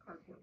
artwork.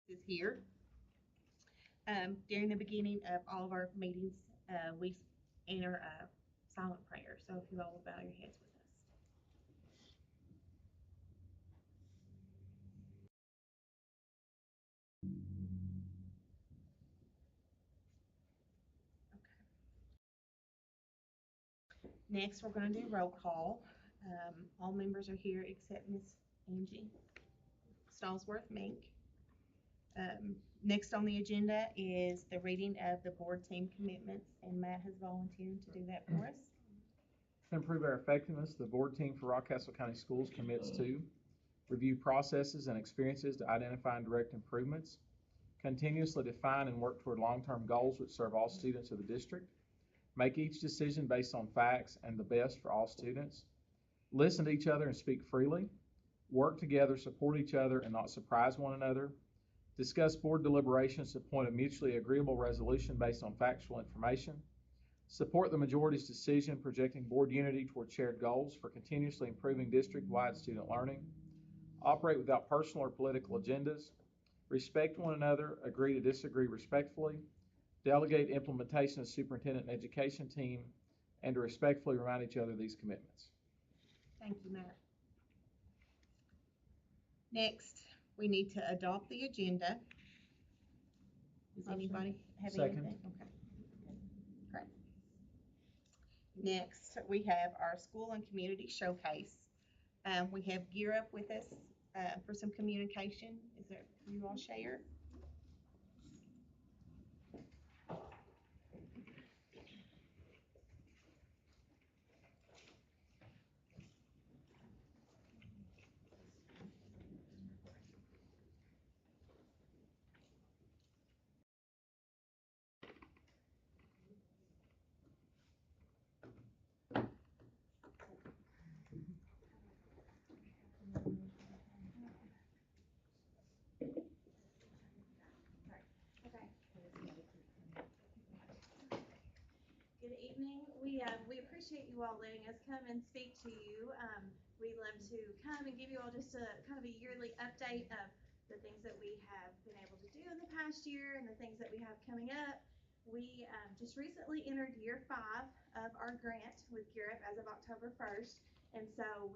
Is here. During the beginning of all of our meetings, we enter a silent prayer. So if you all will bow your heads with us. Next, we're going to do roll call. All members are here except Miss Angie Stallsworth Mink. Next on the agenda is the reading of the board team commitments, and Matt has volunteered to do that for us. To improve our effectiveness, the board team for Rockcastle County Schools commits to review processes and experiences to identify and direct improvements, continuously define and work toward long-term goals which serve all students of the district, make each decision based on facts and the best for all students, listen to each other and speak freely, work together, support each other, and not surprise one another, discuss board deliberations to point a mutually agreeable resolution based on factual information, support the majority's decision projecting board unity toward shared goals for continuously improving district-wide student learning, operate without personal or political agendas, respect one another, agree to disagree respectfully, delegate implementation of superintendent and education team, and to respectfully remind each other of these commitments. Thank you, Matt. Next, we need to adopt the agenda. Does anybody have Second. anything? Okay. Great. Next, we have our school and community showcase. We have Gear Up with us for some communication. Is there, you all share? Good evening. We appreciate you all letting us come and speak to you. We love to come and give you all just a kind of a yearly update of the things that we have been able to do in the past year and the things that we have coming up. We just recently entered year 5 of our grant with Gear Up as of October 1st, and so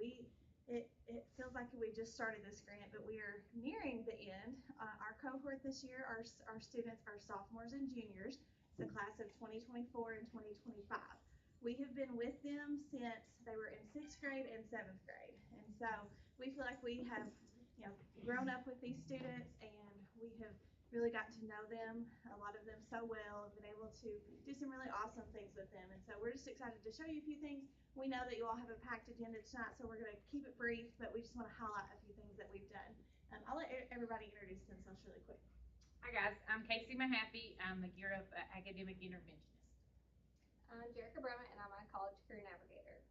it feels like we just started this grant, but we are nearing the end. Our cohort this year, our students are sophomores and juniors. The class of 2024 and 2025. We have been with them since they were in 6th grade and 7th grade. And so we feel like we have, grown up with these students, and we have really got to know them, a lot of them so well, and been able to do some really awesome things with them. And so we're just excited to show you a few things. We know that you all have a packed agenda tonight, so we're going to keep it brief, but we just want to highlight a few things that we've done. I'll let everybody introduce themselves really quick. Hi guys, I'm Casey Mahaffey. I'm the Gear Up Academic Interventionist. I'm Jerica Brummett, and I'm a college career navigator.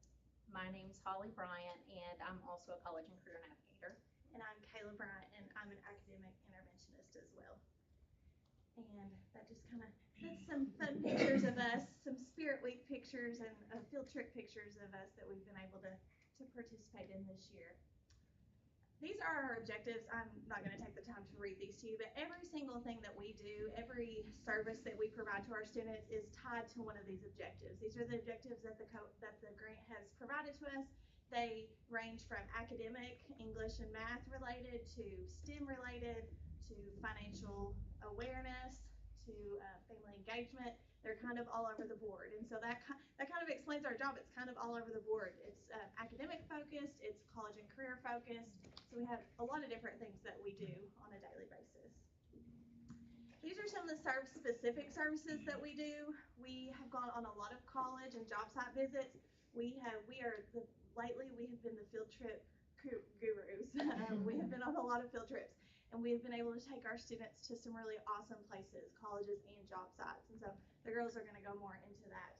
My name's Holly Bryant, and I'm also a college and career navigator. And I'm Kayla Bryant, and I'm an academic interventionist as well. And And that just kind of that's some fun pictures of us, some Spirit Week pictures and field trip pictures of us that we've been able to participate in this year. These are our objectives. I'm not going to take the time to read these to you, but every single thing that we do, every service that we provide to our students is tied to one of these objectives. These are the objectives that the grant has provided to us. They range from academic, English and math related, to STEM related, to financial awareness, to family engagement. They're kind of all over the board, and so that kind of explains our job. It's kind of all over the board. It's academic focused, it's college and career focused, so we have a lot of different things that we do on a daily basis. These are some of the specific services that we do. We have gone on a lot of college and job site visits. Lately we have been the field trip gurus. We have been on a lot of field trips, and we have been able to take our students to some really awesome places, colleges and job sites, and so the girls are going to go more into that.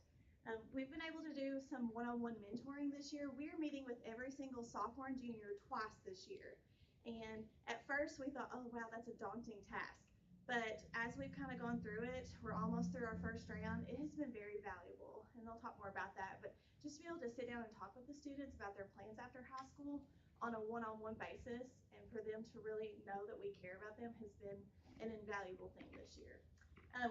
We've been able to do some one-on-one mentoring this year. We're meeting with every single sophomore and junior twice this year, and at first we thought, oh wow, that's a daunting task, but as we've kind of gone through it, we're almost through our first round. It has been very valuable, and they'll talk more about that, but just to be able to sit down and talk with the students about their plans after high school on a one-on-one basis, and for them to really know that we care about them, has been an invaluable thing this year.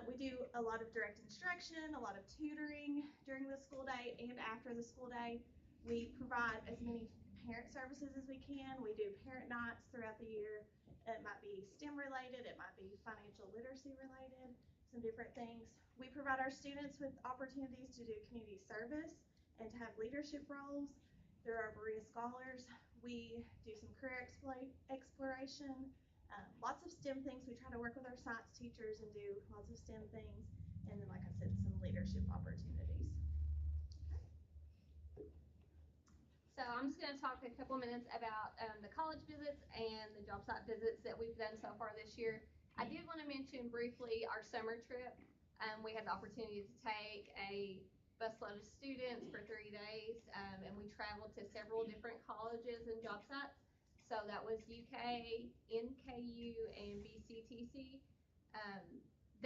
We do a lot of direct instruction, a lot of tutoring during the school day and after the school day. We provide as many parent services as we can. We do parent nights throughout the year. It might be STEM related, it might be financial literacy related, some different things. We provide our students with opportunities to do community service and to have leadership roles through our Berea Scholars. We do some career exploration, lots of STEM things. We try to work with our science teachers and do lots of STEM things. And then, like I said, some leadership opportunities. So I'm just going to talk a couple minutes about the college visits and the job site visits that we've done so far this year. I did want to mention briefly our summer trip. We had the opportunity to take a busload of students for 3 days, and we traveled to several different colleges and job sites. So that was UK, NKU, and BCTC.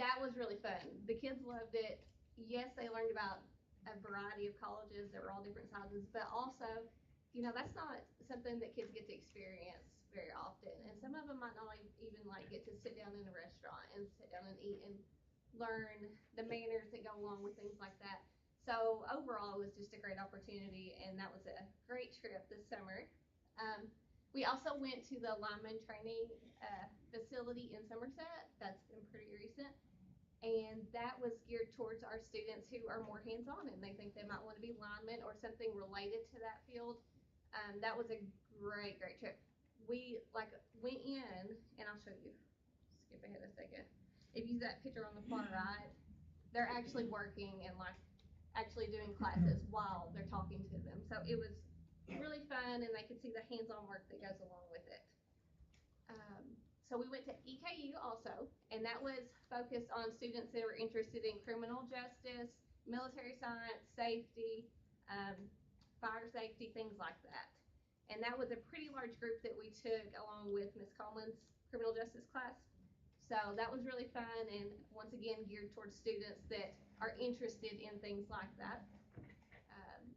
That was really fun. The kids loved it. Yes, they learned about a variety of colleges that were all different sizes, but also, you know, that's not something that kids get to experience very often. And some of them might not even like get to sit down in a restaurant and sit down and eat and learn the manners that go along with things like that. So overall, it was just a great opportunity, and that was a great trip this summer. We also went to the lineman training facility in Somerset. That's been pretty recent, and that was geared towards our students who are more hands-on and they think they might want to be linemen or something related to that field. That was a great trip. We went in, and I'll show you. Skip ahead a second. If you see that picture on the far right, they're actually working and actually doing classes while they're talking to them. So it was really fun, and they could see the hands-on work that goes along with it. So we went to EKU also, and that was focused on students that were interested in criminal justice, military science, safety, fire safety, things like that. And that was a pretty large group that we took along with Ms. Coleman's criminal justice class. So that was really fun, and once again geared towards students that are interested in things like that.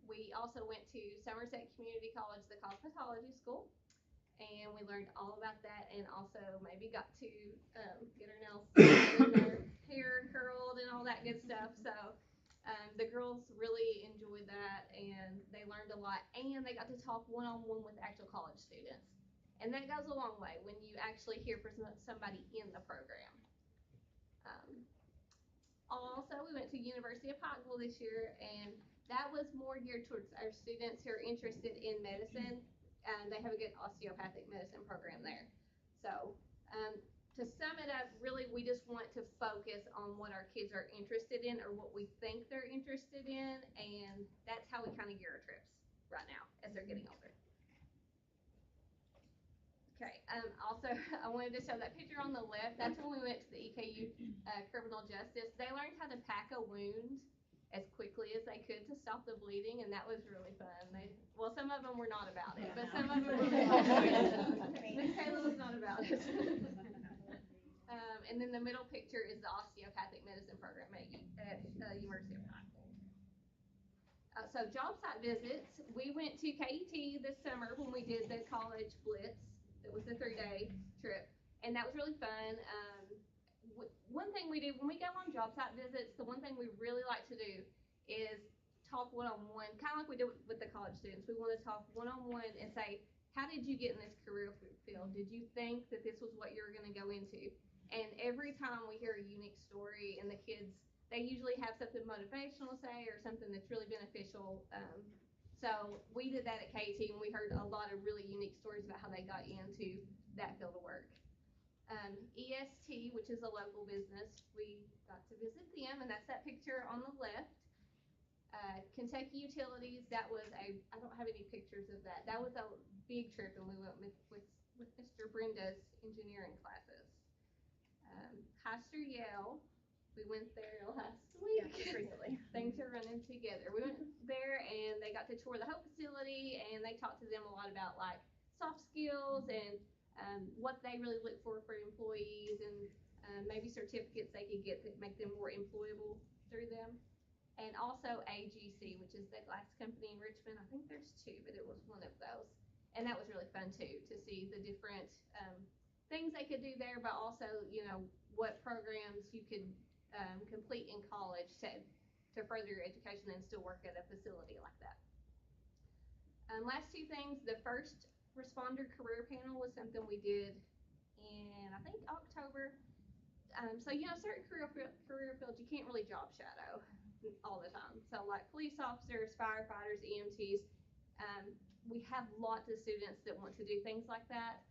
We also went to Somerset Community College, the cosmetology school, and we learned all about that, and also maybe got to get our nails and our hair curled and all that good stuff. So the girls really enjoyed that, and they learned a lot, and they got to talk one-on-one with actual college students. And that goes a long way when you actually hear from somebody in the program. Also, we went to University of Pikeville this year, and that was more geared towards our students who are interested in medicine, and they have a good osteopathic medicine program there. So to sum it up, really we just want to focus on what our kids are interested in or what we think they're interested in, and that's how we kind of gear our trips right now as they're getting older. Okay, also I wanted to show that picture on the left. That's when we went to the EKU criminal justice. They learned how to pack a wound as quickly as they could to stop the bleeding, and that was really fun. Some of them were not about it, but some of them were really about it. Miss Kayla was not about it. And then the middle picture is the osteopathic medicine program at University of Knoxville. So job site visits, we went to KET this summer when we did the college blitz. It was a 3-day trip, and that was really fun. One thing we do when we go on job site visits, the one thing we really like to do is talk one-on-one, kind of like we do with the college students. We want to talk one-on-one and say, how did you get in this career field? Did you think that this was what you were going to go into? And every time we hear a unique story, and the kids, they usually have something motivational to say or something that's really beneficial. So we did that at KT, and we heard a lot of really unique stories about how they got into that field of work. EST, which is a local business, we got to visit them, and that's that picture on the left. Kentucky Utilities, that was I don't have any pictures of that. That was a big trip, and we went with Mr. Brenda's engineering classes. Hyster Yale, we went there last week. Yeah, recently. Things are running together. We went there, and they got to tour the whole facility, and they talked to them a lot about like soft skills and what they really look for employees, and maybe certificates they could get that make them more employable through them. And also AGC, which is the glass company in Richmond. I think there's 2, but it was one of those. And that was really fun too, to see the different things they could do there, but also, you know, what programs you could complete in college to further your education and still work at a facility like that. Last 2 things, the first responder career panel was something we did in, I think, October. So, you know, certain career fields, you can't really job shadow all the time. So like police officers, firefighters, EMTs, we have lots of students that want to do things like that,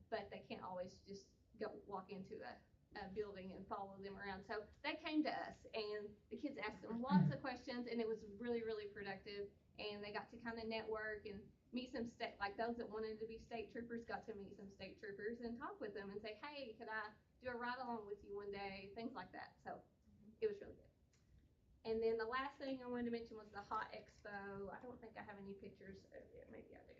but they can't always just walk into a building and follow them around. So they came to us, and the kids asked them lots of questions, and it was really, really productive. And they got to kind of network and meet some like those that wanted to be state troopers got to meet some state troopers and talk with them and say, hey, could I do a ride along with you one day? Things like that. So it was really good. And then the last thing I wanted to mention was the Hot Expo. I don't think I have any pictures of it. Maybe I do.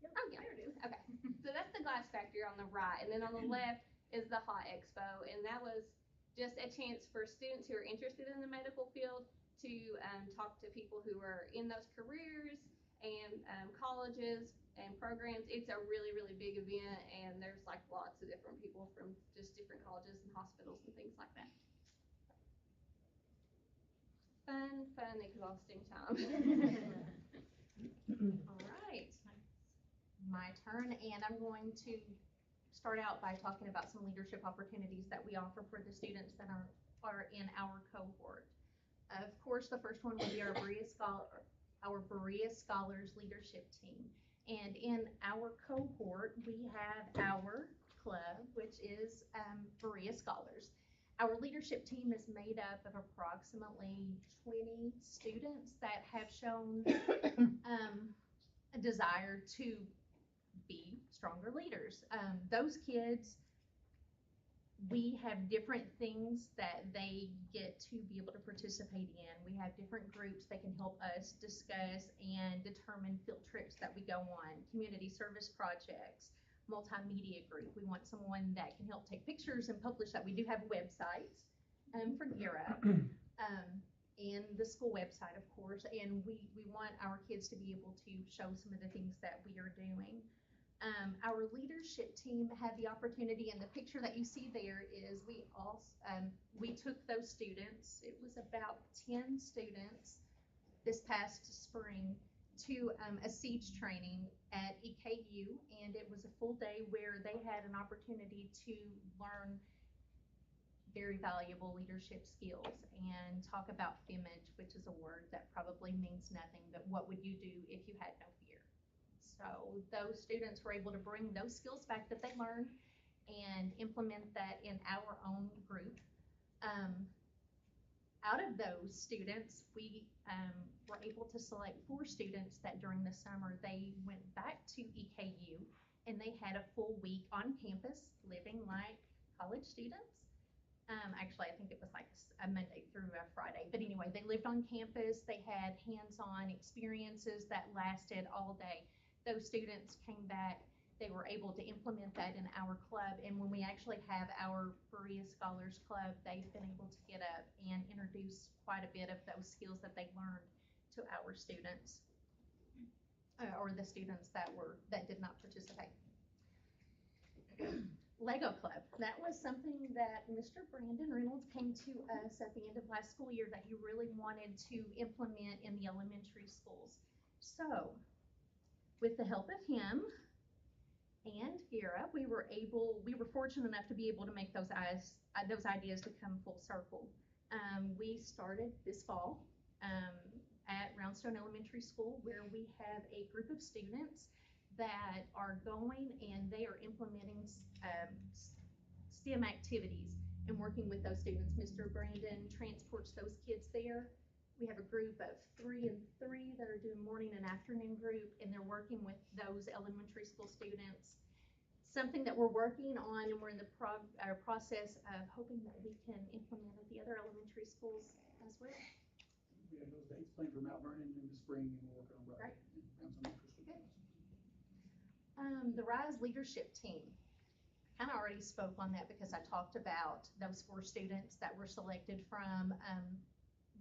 Yep. Oh, yeah, there it is. Okay. So that's the glass factory on the right. And then on the left is the Hot Expo. And that was just a chance for students who are interested in the medical field to talk to people who are in those careers and colleges and programs. It's a really, really big event. And there's like lots of different people from just different colleges and hospitals and things like that. Fun, exhausting time. All right, my turn, and I'm going to start out by talking about some leadership opportunities that we offer for the students that are in our cohort. Of course, the first one will be our Berea Scholars Leadership Team. And in our cohort, we have our club, which is Berea Scholars. Our leadership team is made up of approximately 20 students that have shown a desire to be stronger leaders. Those kids, we have different things that they get to be able to participate in. We have different groups that can help us discuss and determine field trips that we go on, community service projects, multimedia group. We want someone that can help take pictures and publish that. We do have websites for GEAR Up and the school website, of course, and we want our kids to be able to show some of the things that we are doing. Our leadership team had the opportunity, and the picture that you see there is we took those students, it was about 10 students this past spring, to a siege training at EKU, and it was a full day where they had an opportunity to learn very valuable leadership skills and talk about FIMAGE, which is a word that probably means nothing, but what would you do if you had no fear? So those students were able to bring those skills back that they learned and implement that in our own group. Out of those students, we were able to select 4 students that during the summer they went back to EKU and they had a full week on campus living like college students. Actually, I think it was like a Monday through a Friday, but anyway, they lived on campus. They had hands-on experiences that lasted all day. Those students came back they were able to implement that in our club. And when we actually have our Berea Scholars Club, they've been able to get up and introduce quite a bit of those skills that they learned to our students, or the students that did not participate. Lego Club. That was something that Mr. Brandon Reynolds came to us at the end of last school year that he really wanted to implement in the elementary schools. So, with the help of him and Vera, we were fortunate enough to be able to make those ideas to come full circle. We started this fall at Roundstone Elementary School, where we have a group of students that are going and they are implementing STEM activities and working with those students. Mr. Brandon transports those kids there. We have a group of 3 and 3 that are doing morning and afternoon group, and they're working with those elementary school students. Something that we're working on, and we're in the process of hoping that we can implement at the other elementary schools as well. We have those dates planned for Mount Vernon in the spring, and we're working on Right. Good. The RISE leadership team. I kind of already spoke on that because I talked about those 4 students that were selected from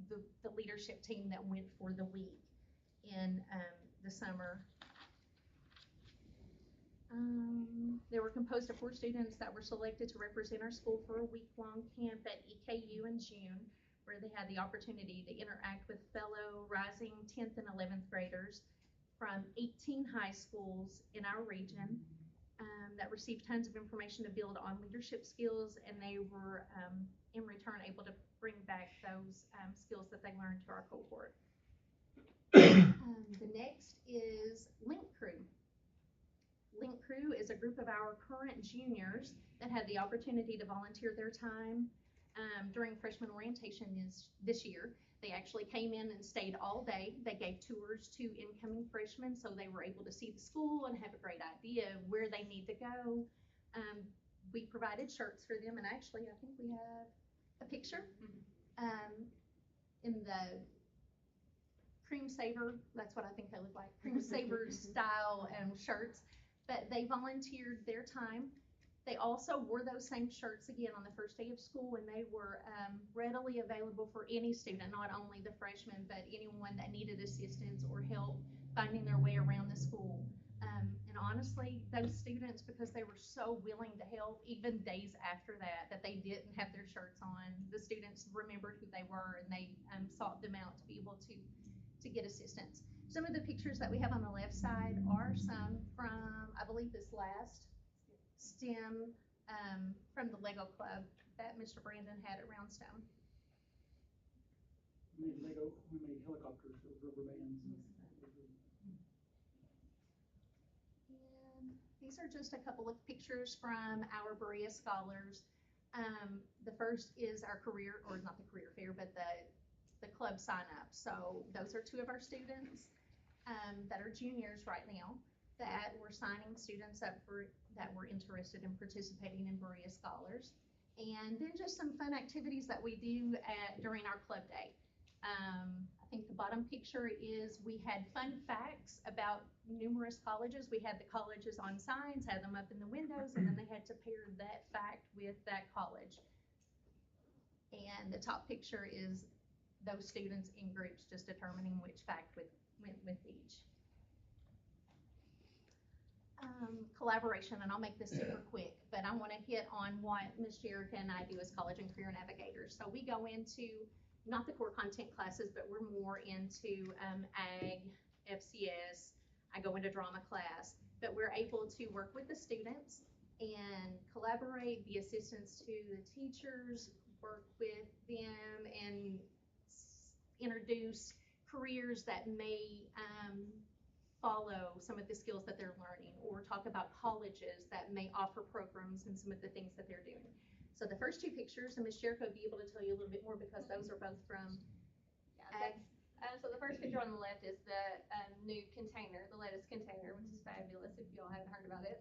the leadership team that went for the week in the summer. They were composed of 4 students that were selected to represent our school for a week-long camp at EKU in June, where they had the opportunity to interact with fellow rising 10th and 11th graders from 18 high schools in our region that received tons of information to build on leadership skills, and they were in return able to bring back those skills that they learned to our cohort. The next is Link Crew. Link Crew is a group of our current juniors that had the opportunity to volunteer their time during freshman orientation this year. They actually came in and stayed all day. They gave tours to incoming freshmen, so they were able to see the school and have a great idea of where they need to go. We provided shirts for them, and actually I think we have a picture in the cream saver, that's what I think they look like, cream saver style shirts. But they volunteered their time. They also wore those same shirts again on the first day of school, and they were readily available for any student, not only the freshmen, but anyone that needed assistance or help finding their way around the school. And honestly, those students, because they were so willing to help, even days after that they didn't have their shirts on, the students remembered who they were, and they sought them out to be able to get assistance. Some of the pictures that we have on the left side are some from, I believe, this last STEM from the Lego Club that Mr. Brandon had at Roundstone. We made helicopters, those rubber bands. And these are just a couple of pictures from our Berea Scholars. The first is our career, or not the career fair, but the club sign up. So those are 2 of our students that are juniors right now that were signing students up that were interested in participating in Berea Scholars. And then just some fun activities that we do during our club day. I think the bottom picture is we had fun facts about numerous colleges. We had the colleges on signs, had them up in the windows, and then they had to pair that fact with that college. And the top picture is those students in groups just determining which fact went with each. Collaboration, and I'll make this super quick, but I want to hit on what Ms. Jerica and I do as college and career navigators. So we go into not the core content classes, but we're more into ag, FCS. I go into drama class, but we're able to work with the students and collaborate, be assistants to the teachers, work with them, and introduce careers that may follow some of the skills that they're learning, or talk about colleges that may offer programs and some of the things that they're doing. So the first 2 pictures, and Ms. Jericho will be able to tell you a little bit more because those are both from ag. So the first picture on the left is the new container, the lettuce container, which is fabulous if y'all haven't heard about it.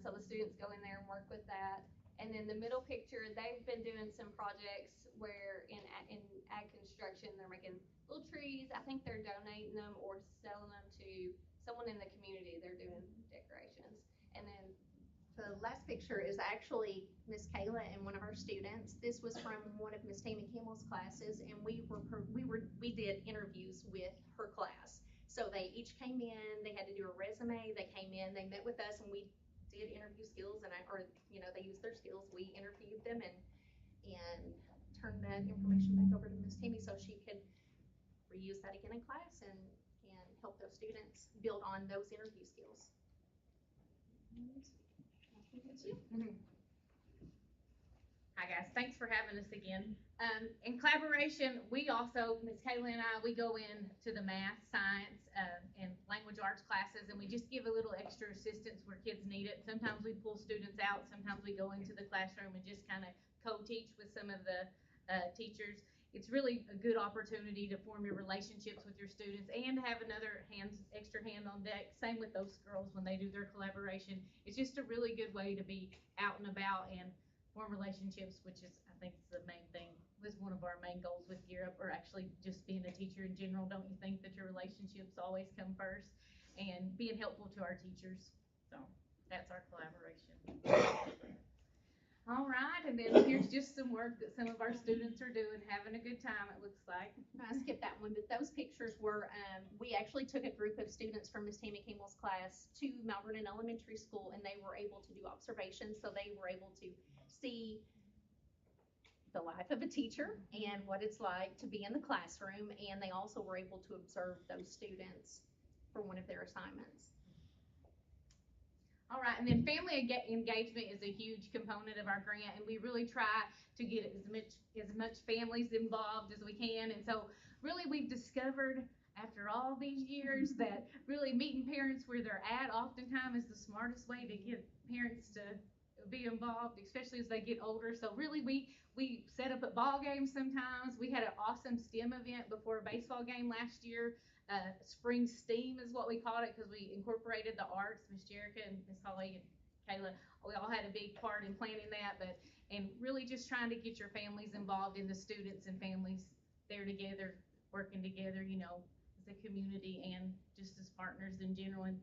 So the students go in there and work with that. And then the middle picture, they've been doing some projects where in ag construction, they're making little trees. I think they're donating them or selling them to someone in the community. They're doing decorations. And then the last picture is actually Miss Kayla and one of our students. This was from one of Miss Tammy Campbell's classes, and we did interviews with her class. So they each came in, they had to do a resume, they came in, they met with us, and we did interview skills, and they used their skills. We interviewed them and turned that information back over to Miss Tammy so she could reuse that again in class and help those students build on those interview skills. I think that's you. Hi guys, thanks for having us again. In collaboration, we also, Ms. Kayla and I, we go in to the math, science, and language arts classes, and we just give a little extra assistance where kids need it. Sometimes we pull students out, sometimes we go into the classroom and just kind of co-teach with some of the teachers. It's really a good opportunity to form your relationships with your students and have another extra hand on deck. Same with those girls when they do their collaboration. It's just a really good way to be out and about and form relationships, which is, I think, is the main thing, was one of our main goals with Gear Up, or actually just being a teacher in general. Don't you think that your relationships always come first, and being helpful to our teachers? So that's our collaboration. All right, and then here's just some work that some of our students are doing, having a good time, it looks like. I skipped that one, but those pictures were, we actually took a group of students from Miss Tammy Campbell's class to Mount Vernon Elementary School, and they were able to do observations, so they were able to see the life of a teacher and what it's like to be in the classroom, and they also were able to observe those students for one of their assignments. All right, and then family engagement is a huge component of our grant, and we really try to get as much families involved as we can. And so really we've discovered after all these years that really meeting parents where they're at oftentimes is the smartest way to get parents to be involved, especially as they get older. So really we set up at ball games sometimes. We had an awesome STEM event before a baseball game last year. Spring STEAM is what we called it, because we incorporated the arts. Miss Jerica and Miss Holly and Kayla, we all had a big part in planning that, and really just trying to get your families involved in the students and families there together, working together, as a community and just as partners in general, and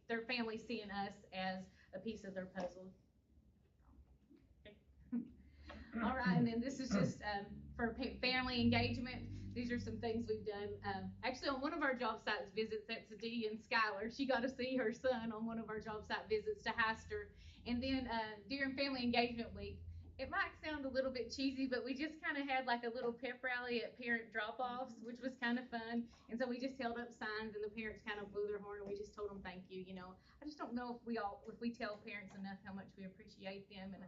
their families seeing us as a piece of their puzzle. All right, and then this is just for family engagement. These are some things we've done. Actually, on one of our job sites visits, that's Dee and Skylar. She got to see her son on one of our job site visits to Heister. And then during Family Engagement Week, it might sound a little bit cheesy, but we just kind of had like a little pep rally at parent drop-offs, which was kind of fun. And so we just held up signs, and the parents kind of blew their horn, and we just told them thank you. I just don't know if we tell parents enough how much we appreciate them, and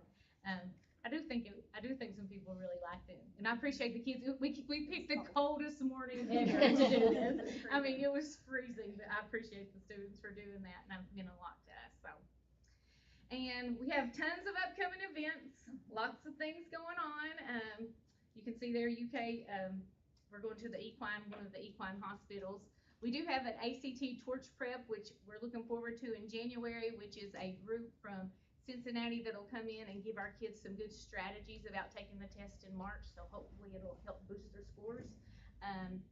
I do think some people really liked it, and I appreciate the kids. We picked the coldest morning ever to do this. I mean, it was freezing, but I appreciate the students for doing that, and it meant a lot to us. So, and we have tons of upcoming events, lots of things going on. You can see there, UK. We're going to one of the equine hospitals. We do have an ACT torch prep, which we're looking forward to in January, which is a group from Cincinnati that'll come in and give our kids some good strategies about taking the test in March, so hopefully it'll help boost their scores.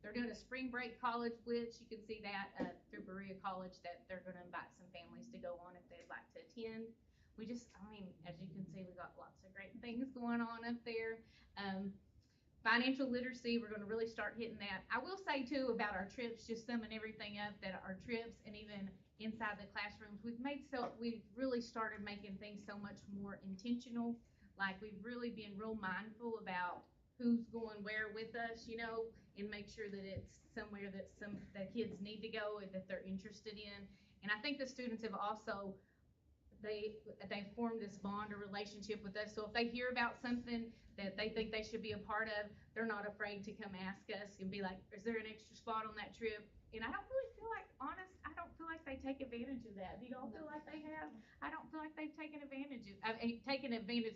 They're doing a spring break college blitz. You can see that through Berea College, that they're going to invite some families to go on if they'd like to attend. As you can see, we got lots of great things going on up there. Financial literacy, we're going to really start hitting that. I will say too about our trips, just summing everything up, that our trips and even inside the classrooms, we've really started making things so much more intentional. Like, we've really been real mindful about who's going where with us, and make sure that it's somewhere that the kids need to go and that they're interested in. And I think the students have also, they formed this bond or relationship with us. So if they hear about something that they think they should be a part of, they're not afraid to come ask us and be like, is there an extra spot on that trip? And I don't really feel like, I don't feel like they take advantage of that. Do y'all feel like they have? I don't feel like they've taken advantage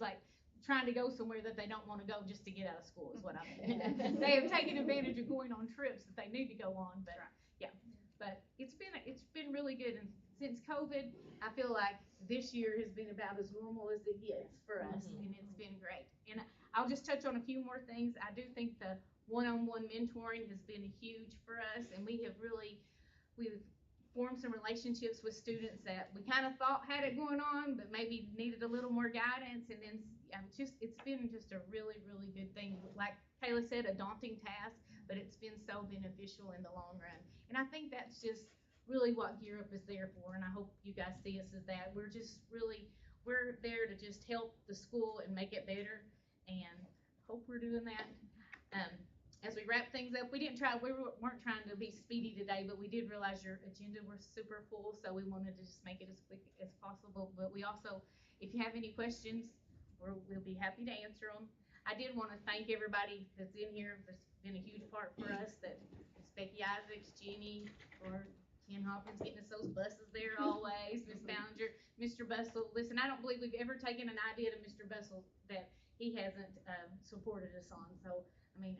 like trying to go somewhere that they don't want to go just to get out of school is what I mean. They have taken advantage of going on trips that they need to go on, but yeah. But it's been really good, and since COVID, I feel like this year has been about as normal as it gets for us, and it's been great. And I'll just touch on a few more things. I do think the one-on-one mentoring has been huge for us, and we've formed some relationships with students that we kind of thought had it going on, but maybe needed a little more guidance. And then it's been just a really, really good thing. Like Kayla said, a daunting task, but it's been so beneficial in the long run. And I think that's just really what Gear Up is there for. And I hope you guys see us as that. We're there to just help the school and make it better. And hope we're doing that. As we wrap things up, we weren't trying to be speedy today, but we did realize your agenda was super full, so we wanted to just make it as quick as possible. But we also, if you have any questions, we'll be happy to answer them. I did want to thank everybody that's in here. That's been a huge part for us. That it's Becky Isaacs, Jenny, or Ken Hopkins getting us those buses there always. Miss Ballinger, Mr. Bustle. Listen, I don't believe we've ever taken an idea to Mr. Bustle that he hasn't supported us on. So. I mean,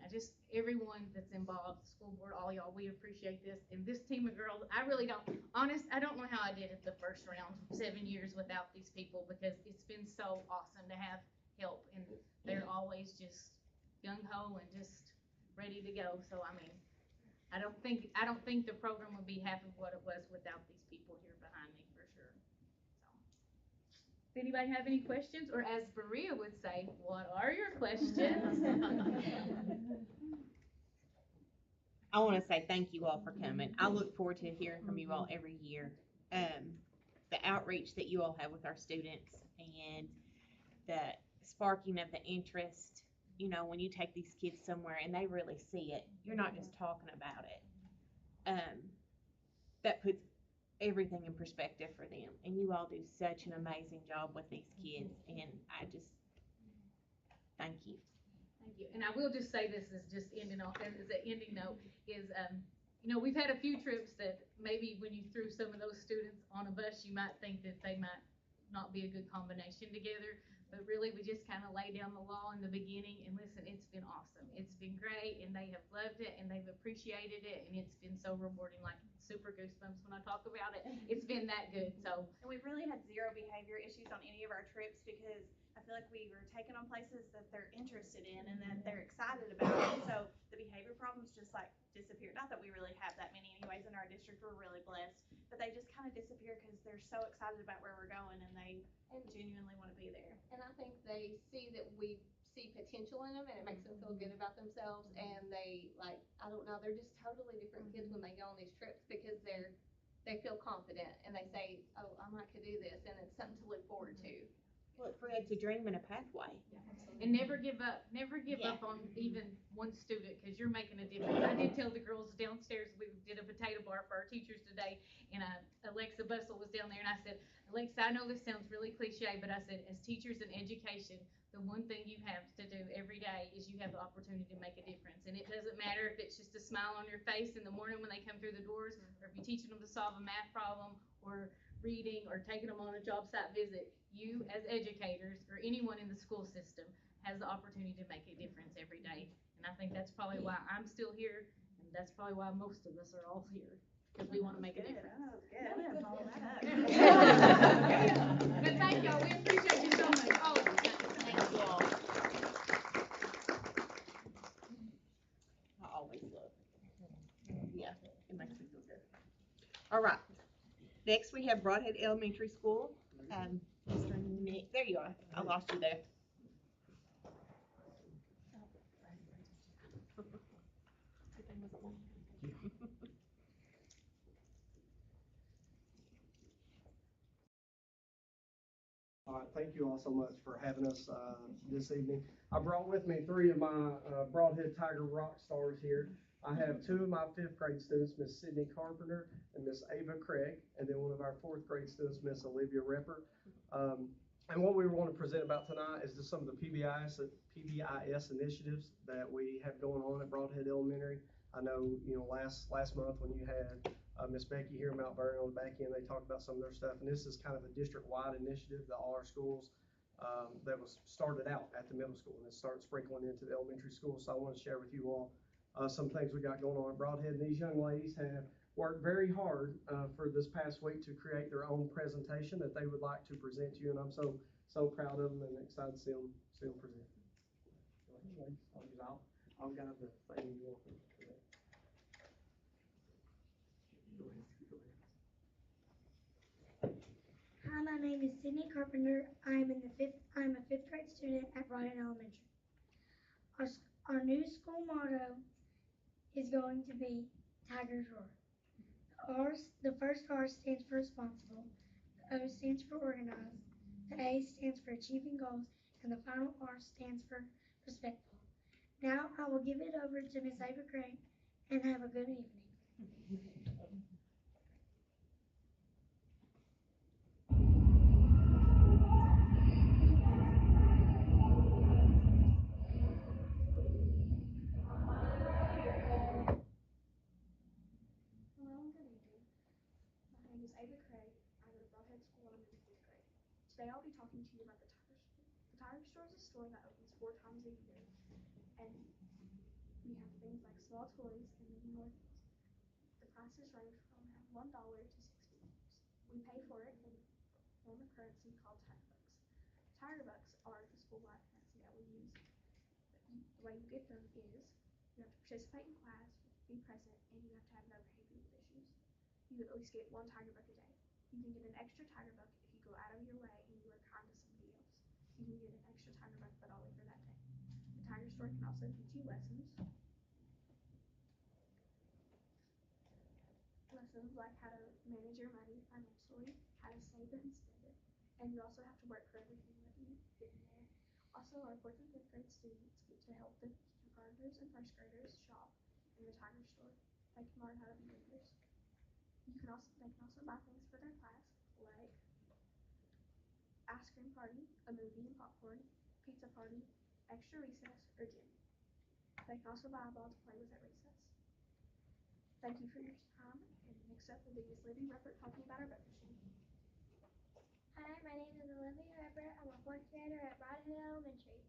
everyone that's involved, the school board, all y'all, we appreciate this. And this team of girls, I really don't, I don't know how I did it the first round, 7 years without these people, because it's been so awesome to have help. And they're always just gung-ho and just ready to go. So, I mean, I don't think the program would be half of what it was without these people here behind me, for sure. Does anybody have any questions? Or as Berea would say, what are your questions? I want to say thank you all for coming. I look forward to hearing from you all every year. The outreach that you all have with our students and the sparking of the interest, you know, when you take these kids somewhere and they really see it, you're not just talking about it. That puts everything in perspective for them, and you all do such an amazing job with these kids, and I just thank you. Thank you. And I will just say this is just ending off as an ending note is, you know, we've had a few trips that maybe when you threw some of those students on a bus, you might think that they might not be a good combination together. But really, we just kind of lay down the law in the beginning, and listen, it's been awesome. It's been great, and they have loved it, and they've appreciated it, and it's been so rewarding, like super goosebumps when I talk about it. It's been that good, so. And we've really had zero behavior issues on any of our trips because I feel like we were taken on places that they're interested in and that they're excited about. And so the behavior problems just like disappeared. Not that we really have that many anyways in our district. We're really blessed, but they just kind of disappear because they're so excited about where we're going and they genuinely want to be there. And I think they see that we see potential in them and it makes them feel good about themselves, and they like, I don't know, they're just totally different kids when they go on these trips because they feel confident and they say, oh, I might could do this, and it's something to look forward to. Well, it creates a dream and a pathway. And never give up up on even one student, because you're making a difference. I did tell the girls downstairs, we did a potato bar for our teachers today, and Alexa Bustle was down there, and I said, Alexa, I know this sounds really cliche, but I said, as teachers in education, the one thing you have to do every day is you have the opportunity to make a difference. And it doesn't matter if it's just a smile on your face in the morning when they come through the doors, or if you're teaching them to solve a math problem, or reading, or taking them on a job site visit. You as educators, or anyone in the school system, has the opportunity to make a difference every day. And I think that's probably why I'm still here, and that's probably why most of us are all here, because we want to make a difference. But thank y'all, we appreciate you so much, all of you. Thank you all. I always love it. Yeah, it makes me feel good. All right. Next, we have Broadhead Elementary School. Mr. Nick, there you are. I lost you there. All right, thank you all so much for having us this evening. I brought with me 3 of my Broadhead Tiger rock stars here. I have 2 of my 5th grade students, Miss Sydney Carpenter and Miss Ava Craig, and then one of our 4th grade students, Miss Olivia Repper. And what we want to present about tonight is just some of the PBIS initiatives that we have going on at Broadhead Elementary. I know, you know, last month when you had Miss Becky here in Mount Vernon on the back end, they talked about some of their stuff, and this is kind of a district-wide initiative that all our schools that was started out at the middle school and it started sprinkling into the elementary school. So I want to share with you all some things we got going on at Broadhead. And these young ladies have worked very hard for this past week to create their own presentation that they would like to present to you, and I'm so proud of them and excited to see them present. I'll guide the thing you want them to present. Go ahead. name is Sydney Carpenter. I'm a fifth grade student at Broadhead Elementary. Our, our new school motto is going to be Tigers Roar. The first R stands for responsible, the O stands for organized, the A stands for achieving goals, and the final R stands for respectful. Now I will give it over to Miss Ava Gray, and have a good evening. Hello and good evening. My name is Ava Craig. I go to Broadhead School and I'm in the 5th grade. Today I'll be talking to you about the Tiger Store. The Tiger Store is a store that opens 4 times a year, and we have things like small toys and many more things. The prices range from $1 to $60. We pay for it in a form of currency called Tiger Bucks. Tiger Bucks are the school-wide currency that we use. The way you get them is you have to participate in class, be present, and you have to have no behavioral issues. You at least get 1 Tiger Buck a day. You can get an extra Tiger Buck if you go out of your way and you are kind to somebody else. You can get an extra Tiger Buck, but only for that day. The Tiger Store can also teach you lessons. Lessons like how to manage your money financially, how to save it and spend it, and you also have to work for everything that you get in there. Also, our 4th and 5th grade students get to help the kindergartners and 1st graders shop in the Tiger Store. They can learn how to be leaders. They can also buy things for their class, like ice cream party, a movie and popcorn, pizza party, extra recess, or gym. They can also buy a ball to play with at recess. Thank you for your time, and next up will be Miss Libby Ruppert talking about our book machine. Hi, my name is Olivia Weber. I'm a 4th grader at Broadhead Elementary.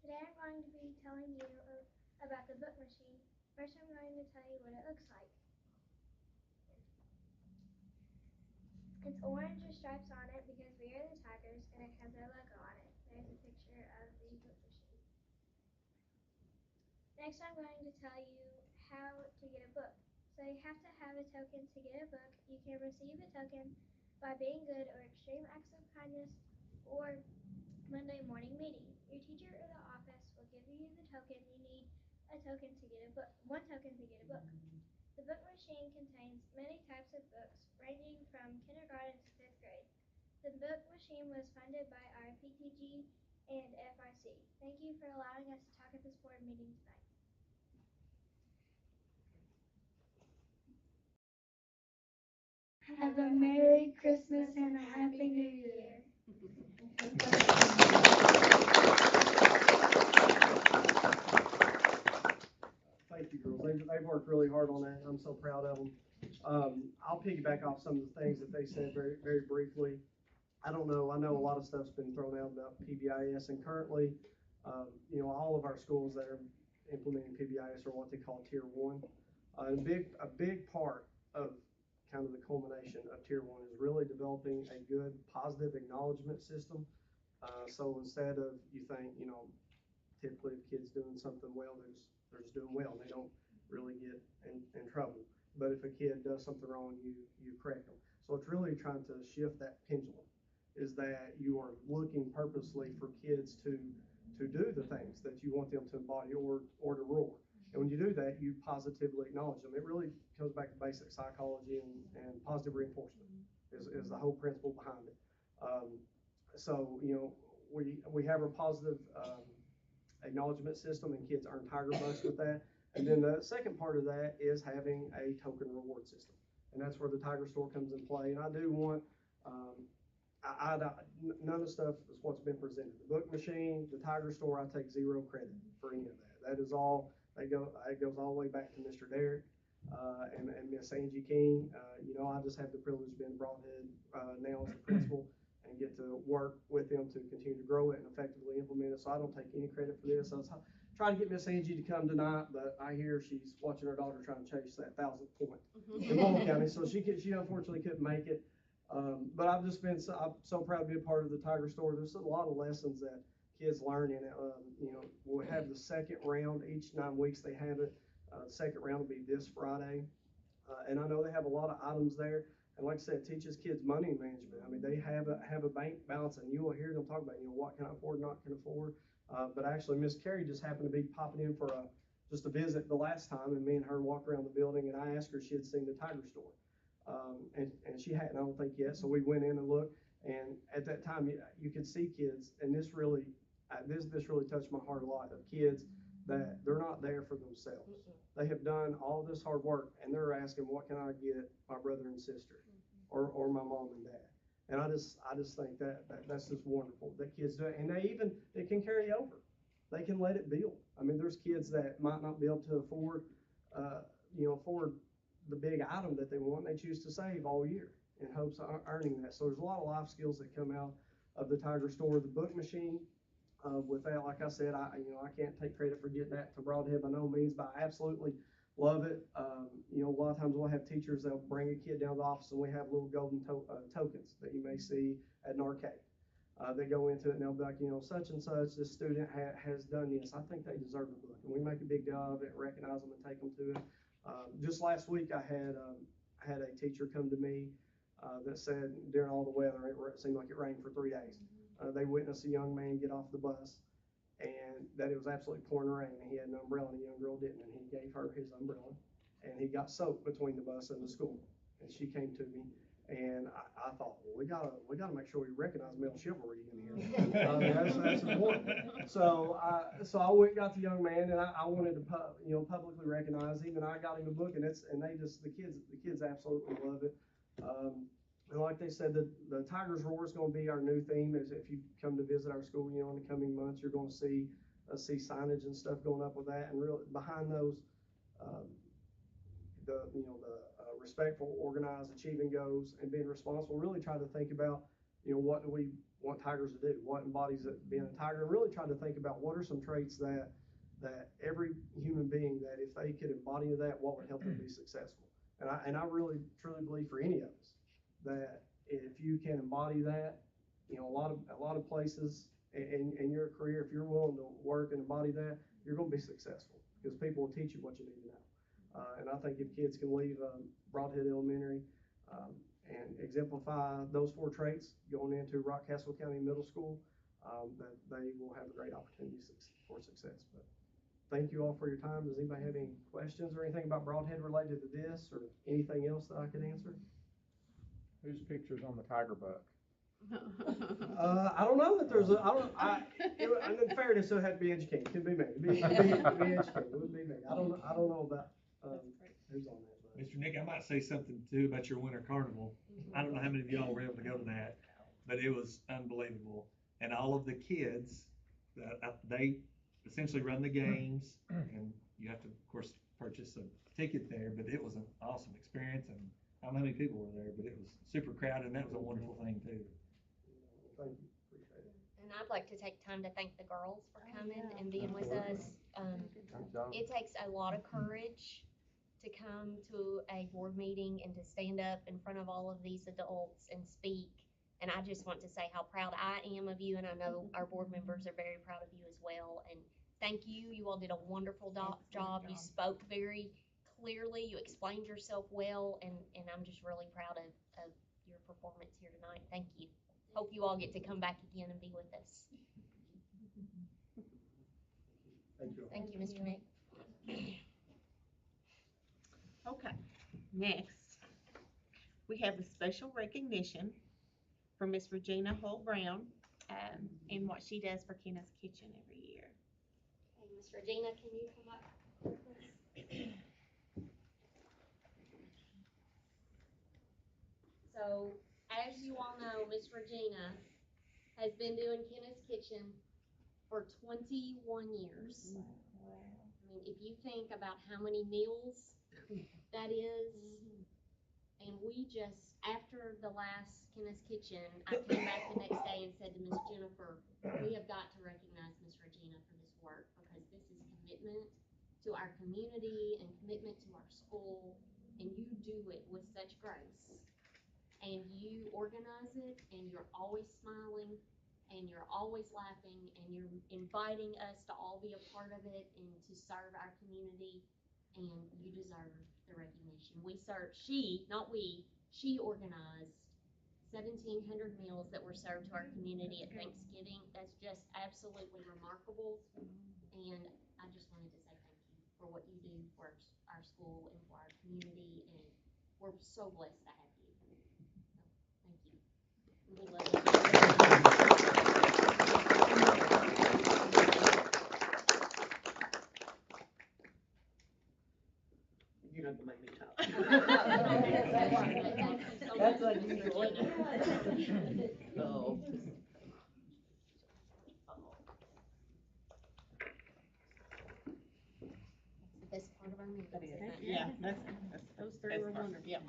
Today I'm going to be telling you about the book machine. First I'm going to tell you what it looks like. It's orange with stripes on it because we are the Tigers, and it has our logo on it. There's a picture of the book machine. Next I'm going to tell you how to get a book. So you have to have a token to get a book. You can receive a token by being good or extreme acts of kindness or Monday morning meeting. Your teacher or the office will give you the token. You need a token to get a book, 1 token to get a book. The book machine contains many types of books ranging from kindergarten to 5th grade. The book machine was funded by our PTG and FIC. Thank you for allowing us to talk at this board meeting tonight. Have a Merry Christmas and a Happy New Year. Thank you, girls. They've worked really hard on that. I'm so proud of them. I'll piggyback off some of the things that they said very, very briefly. I don't know. I know a lot of stuff's been thrown out about PBIS, and currently, all of our schools that are implementing PBIS are what they call Tier 1. A big part of kind of the culmination of Tier 1 is really developing a good, positive acknowledgement system. So instead of, you think, typically if kids doing something well, they're just doing well. They don't really get in trouble. But if a kid does something wrong, you correct them. So it's really trying to shift that pendulum, is that you are looking purposely for kids to do the things that you want them to embody or to roar. And when you do that, you positively acknowledge them. It really comes back to basic psychology and positive reinforcement is the whole principle behind it. So we have a positive acknowledgement system, and kids earn Tiger Bucks with that. And then the second part of that is having a token reward system, and that's where the Tiger Store comes in play. And I do want none of the stuff is what's been presented. The book machine, the Tiger Store, I take 0 credit for any of that. That is all. It goes all the way back to Mr. Derrick and Miss Angie King. I just have the privilege of being Broadhead now as the principal and get to work with them to continue to grow it and effectively implement it. So I don't take any credit for this. I was trying to get Miss Angie to come tonight, but I hear she's watching her daughter trying to chase that 1,000th point in Mullen County, so she unfortunately couldn't make it. But I'm so proud to be a part of the Tiger Store. There's a lot of lessons that kids learn in it. We'll have the second round each 9 weeks. They have it. The second round will be this Friday, and I know they have a lot of items there. And like I said, teaches kids money management. I mean, they have a bank balance, and you will hear them talk about, what can I afford, not can afford. But actually, Miss Carrie just happened to be popping in for just a visit the last time, and me and her walked around the building, and I asked her if she had seen the Tiger store. And she hadn't, I don't think yet. So we went in and looked, and at that time, you could see kids, and this really touched my heart a lot, of kids that they're not there for themselves. They have done all this hard work, and they're asking, what can I get my brother and sister, or my mom and dad? And I just think that's just wonderful that kids do it, and it can carry over. They can let it build. I mean, there's kids that might not be able to afford the big item that they want. They choose to save all year in hopes of earning that. So there's a lot of life skills that come out of the Tiger store. The book machine, with that, like I said, I can't take credit for getting that to Broadhead by no means, but I absolutely love it. A lot of times we'll have teachers that'll bring a kid down to the office, and we have little golden tokens that you may see at an arcade. They go into it and they'll be like, such and such, this student has done this. I think they deserve a book, and we make a big deal of it, recognize them, and take them to it. Just last week, I had a teacher come to me that said during all the weather, it seemed like it rained for 3 days. They witnessed a young man get off the bus, and that it was absolutely pouring rain, and he had an umbrella, and a young girl didn't, and he gave her his umbrella, and he got soaked between the bus and the school. And she came to me, and I thought, well, we gotta make sure we recognize male chivalry in here. That's important. So I went and got the young man, and I wanted to publicly recognize him, and I got him a book, and the kids absolutely love it. And like they said, the Tigers Roar is going to be our new theme. Is if you come to visit our school, in the coming months, you're going to see signage and stuff going up with that. And really behind those, the respectful, organized, achieving goals, and being responsible. Really try to think about, what do we want Tigers to do? What embodies it being a Tiger? And really try to think about what are some traits that every human being, that if they could embody that, what would help them be successful. And I really truly believe for any of us, that if you can embody that, a lot of places in your career, if you're willing to work and embody that, you're going to be successful, because people will teach you what you need to know. And I think if kids can leave Broadhead Elementary and exemplify those 4 traits going into Rockcastle County Middle School, that they will have a great opportunity for success. But thank you all for your time. Does anybody have any questions or anything about Broadhead related to this, or anything else that I could answer? Whose picture's on the tiger buck? I don't know that there's in fairness, it had to be educated. Could be me. It'd be educated. It would be me. I don't know about who's on that. But. Mr. Nick, I might say something too about your winter carnival. I don't know how many of y'all were able to go to that, but it was unbelievable. And all of the kids, they essentially run the games, and you have to, of course, purchase a ticket there. But it was an awesome experience, and I don't know how many people were there, but it was super crowded, and that was a wonderful thing too. Thank you. Appreciate it. And I'd like to take time to thank the girls for coming and being with us. It takes a lot of courage to come to a board meeting and to stand up in front of all of these adults and speak. And I just want to say how proud I am of you, and I know our board members are very proud of you as well. And thank you. You all did a wonderful job. You spoke very clearly. You explained yourself well, and I'm just really proud of your performance here tonight. Thank you. Hope you all get to come back again and be with us. Thank you. Thank you, Mr. Nick. Okay, next, we have a special recognition for Miss Regina Hull Brown, and what she does for Kenna's Kitchen every year. Hey, Miss Regina, can you come up, please? So, as you all know, Miss Regina has been doing Kenna's Kitchen for 21 years. Wow. I mean, if you think about how many meals that is, and we just, after the last Kenna's Kitchen, I came back the next day and said to Miss Jennifer, we have got to recognize Miss Regina for this work, because this is commitment to our community and commitment to our school, and you do it with such grace. And you organize it, and you're always smiling, and you're always laughing, and you're inviting us to all be a part of it and to serve our community, and you deserve the recognition. We serve, not we, she organized 1,700 meals that were served to our community at Thanksgiving. That's just absolutely remarkable. And I just wanted to say thank you for what you do for our school and for our community. And we're so blessed to have you. So, thank you. We love you. You're not gonna make me talk. That's unusual. Oh. The best part of our meeting. Yeah, that's Those three were wonderful. yeah.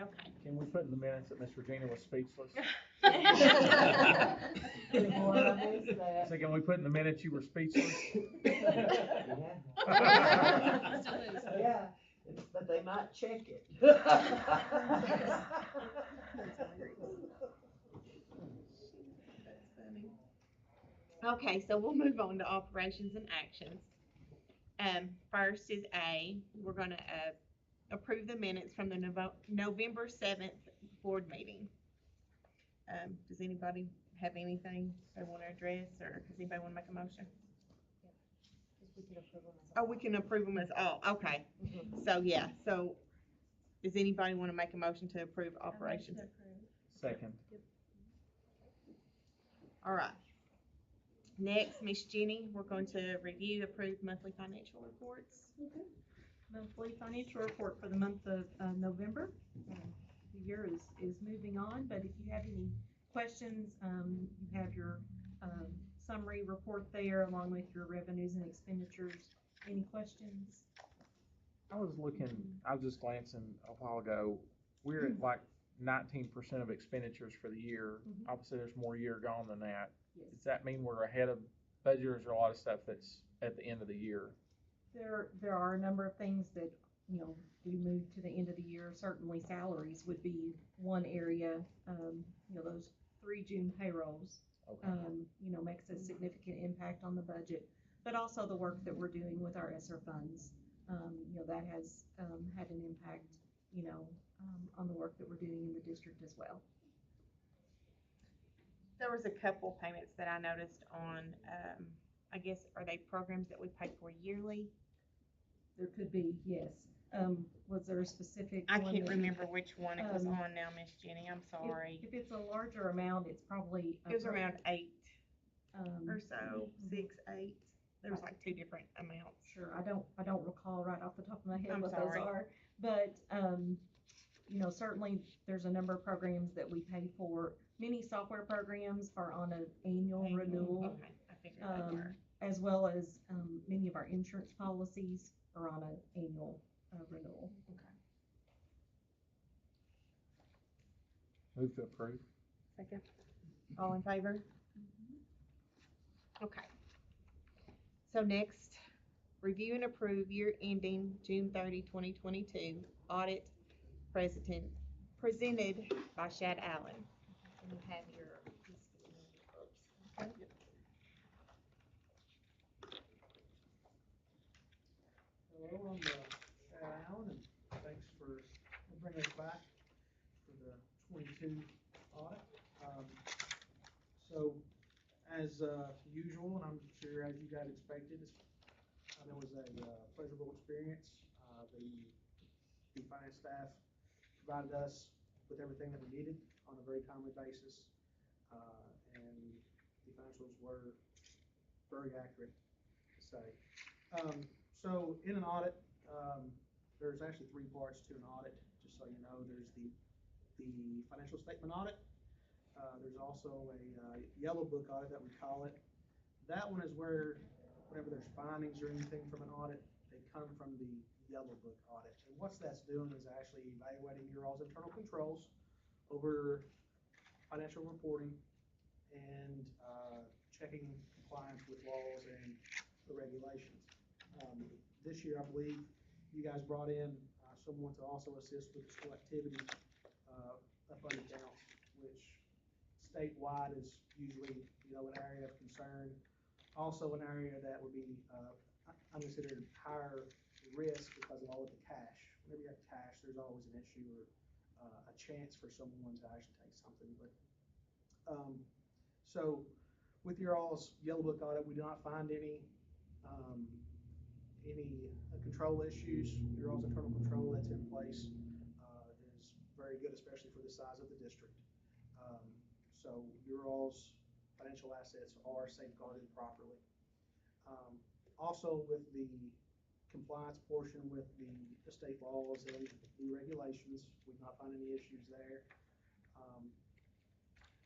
Okay. Can we put in the minutes that Miss Regina was speechless? So can we put in the minutes you were speechless? Yeah, but they might check it. Okay, so we'll move on to operations and actions. First is A, we're gonna, approve the minutes from the November 7th board meeting. Does anybody have anything they wanna address, or does anybody wanna make a motion? Oh, we can approve them as all, okay. So, yeah, so, does anybody wanna make a motion to approve operations? Second. All right. Next, Miss Jenny, we're going to review approved monthly financial reports. Monthly financial report for the month of November. The year is moving on, but if you have any questions, you have your summary report there along with your revenues and expenditures. Any questions? I was just glancing a while ago. We're at like 19% of expenditures for the year. Obviously, there's more year gone than that. Yes. Does that mean we're ahead of budget, or is there a lot of stuff that's at the end of the year? There are a number of things that, do move to the end of the year. Certainly salaries would be one area. Those 3 June payrolls, Okay. Makes a significant impact on the budget, but also the work that we're doing with our ESSER funds. That has had an impact, on the work that we're doing in the district as well. There was a couple payments that I noticed on, I guess, are they programs that we pay for yearly? There could be, yes. Was there a specific I one can't that remember which one it was um, on now, Miss Jenny, I'm sorry. If it's a larger amount, it's probably. It was around 8 or so, mhm. 6, 8. There was like 2 different amounts. Sure, I don't recall right off the top of my head I'm what sorry. those are, but, certainly there's a number of programs that we pay for. Many software programs are on an annual renewal. Okay, I figured they were. As well as, many of our insurance policies are on an annual, renewal. Okay. Move to approve. Second. All in favor? Okay. So next, review and approve year ending June 30, 2022 audit presented by Shad Allen. And you have your books. Hello, I'm Shad Allen, and thanks for bringing us back for the 22 audit. So, as usual, and I'm sure as you guys expected, it was a pleasurable experience. The finance staff provided us with everything that we needed on a very timely basis, and the financials were very accurate, to say. So in an audit, there's actually 3 parts to an audit, just so you know. There's the financial statement audit. There's also a yellow book audit that we call it. That one is where whenever there's findings or anything from an audit, they come from the yellow book audit. And what that's doing is actually evaluating your all's internal controls over financial reporting and checking compliance with laws and the regulations. This year, I believe you guys brought in someone to also assist with the school activity up under accounts, which statewide is usually, an area of concern. Also an area that would be considered higher risk because of all of the cash whenever you have cash, there's always an issue or a chance for someone to actually take something. But so with your all's Yellow Book audit, we did not find any control issues. Your all's internal control that's in place is very good, especially for the size of the district. So your all's financial assets are safeguarded properly. Also with the compliance portion with the state laws and the regulations, we've not found any issues there.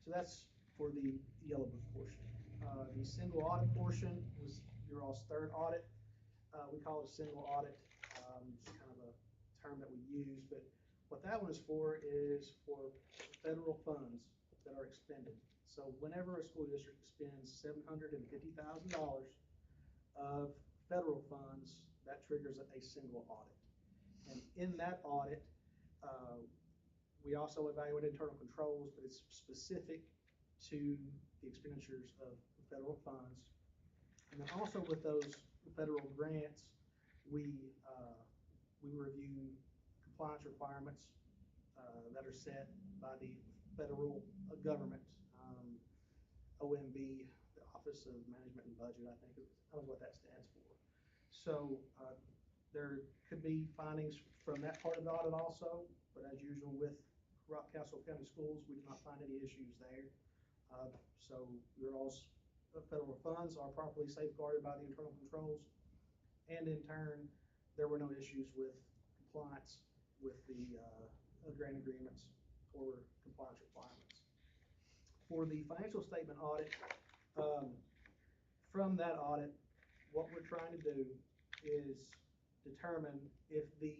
So that's for the Yellow Book portion. The single audit portion was your all's third audit. We call it a single audit. It's kind of a term that we use, but what that one is for federal funds that are expended. So whenever a school district spends $750,000 of federal funds, that triggers a single audit. And in that audit, we also evaluate internal controls, but it's specific to the expenditures of federal funds. And then also with those federal grants, we review compliance requirements that are set by the federal government, OMB, the Office of Management and Budget, I think is what that stands for. So there could be findings from that part of the audit also, but as usual with Rockcastle County Schools, we did not find any issues there. So your all's federal funds are properly safeguarded by the internal controls, and in turn, there were no issues with compliance with the grant agreements or compliance requirements. For the financial statement audit, from that audit, what we're trying to do is determine if the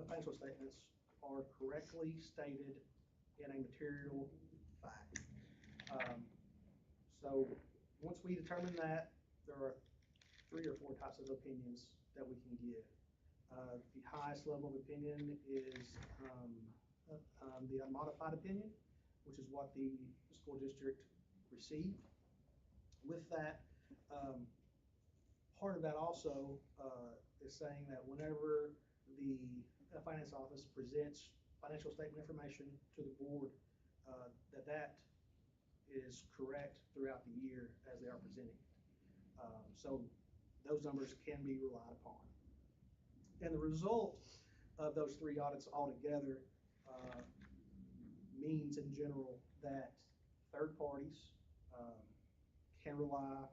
financial statements are correctly stated in a material fact. So once we determine that, there are 3 or 4 types of opinions that we can give. The highest level of opinion is the unmodified opinion, which is what the school district received. With that, part of that also is saying that whenever the finance office presents financial statement information to the board, that is correct throughout the year as they are presenting. So those numbers can be relied upon. And the result of those 3 audits altogether means in general that third parties can rely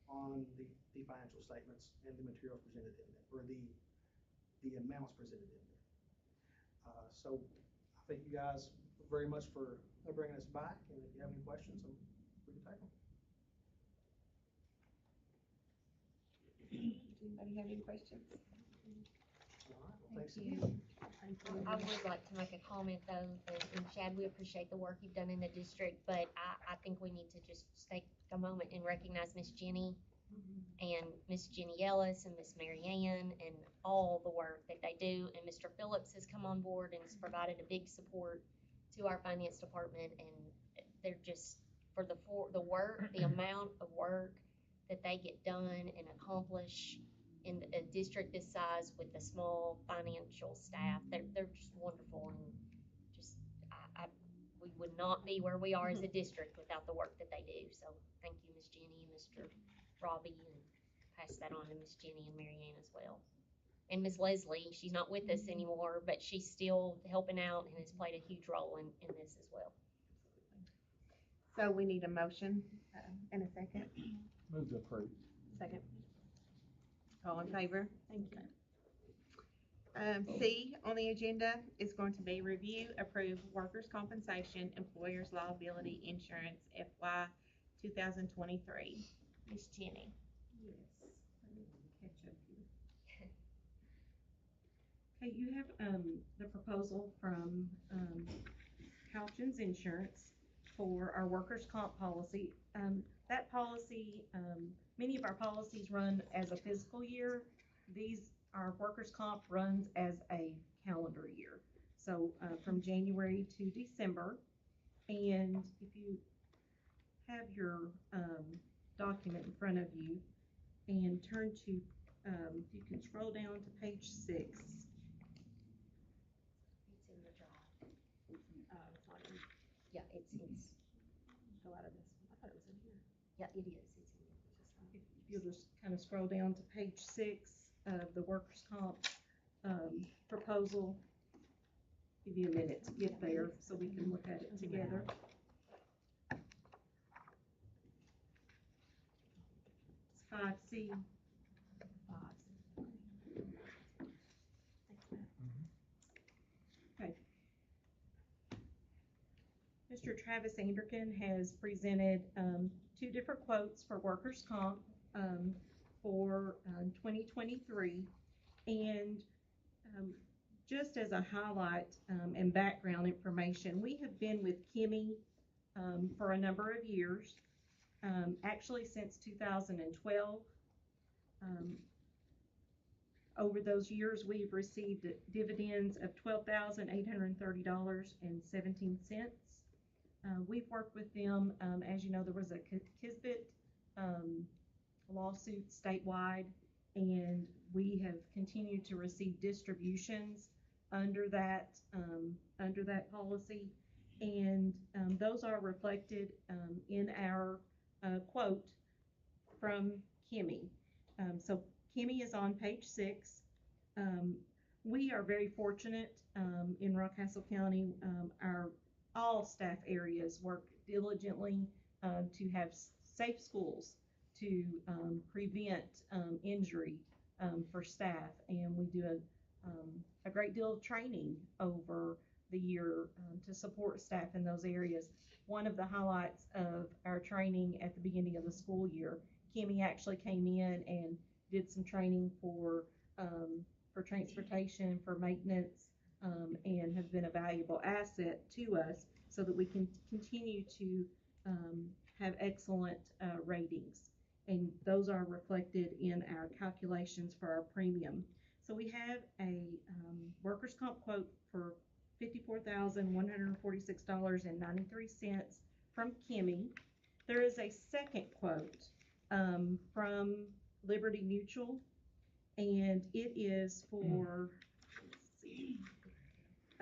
on the financial statements and the materials presented in them, or the amounts presented in them. So I thank you guys very much for bringing us back, and if you have any questions, we can take them. Does anybody have any questions? Thank you. Thank you. I would like to make a comment though, and Chad, we appreciate the work you've done in the district, but I think we need to just take a moment and recognize Miss Jenny and Miss Jenny Ellis and Miss Mary Ann and all the work that they do. And Mr. Phillips has come on board and has provided a big support to our finance department, and they're just for the work, the amount of work that they get done and accomplish in a district this size with a small financial staff. They're just wonderful, and just we would not be where we are as a district without the work that they do. So thank you, Miss Jenny and Mr. Robbie, and pass that on to Miss Jenny and Mary Ann as well. And Miss Leslie, she's not with us anymore, but she's still helping out and has played a huge role in this as well. So we need a motion and a second. Move to approve. Second. All in favor? Thank you. C on the agenda is going to be review, approve workers' compensation, employers' liability insurance, FY 2023. Miss Jenny. Yes, let me catch up here. Okay, you have the proposal from Caltrans Insurance for our workers' comp policy. That policy, many of our policies run as a fiscal year. Our workers' comp runs as a calendar year. So from January to December. And if you have your document in front of you and turn to, you can scroll down to page 6. Yeah, it's, Go out of this one. I thought it was in here. yeah, it is, it's in there. If you'll just kind of scroll down to page 6 of the workers' comp, proposal. Give you a minute to get there so we can look at it together. It's 5C. Okay. Mr. Travis Anderkin has presented, 2 different quotes for workers' comp, for 2023. And just as a highlight and background information, we have been with Kimmy for a number of years, actually since 2012. Over those years, we've received dividends of $12,830.17. We've worked with them, as you know, there was a Kisbet lawsuit statewide, and we have continued to receive distributions under that policy, and those are reflected in our quote from Kimmy. So Kimmy is on page 6. We are very fortunate in Rockcastle County. All staff areas work diligently to have safe schools to prevent injury for staff, and we do a great deal of training over the year to support staff in those areas. One of the highlights of our training at the beginning of the school year, Kimmy actually came in and did some training for transportation, for maintenance, and has been a valuable asset to us so that we can continue to have excellent ratings. And those are reflected in our calculations for our premium. So we have a workers' comp quote for $54,146.93 from Kimmy. There is a second quote from Liberty Mutual, and it is for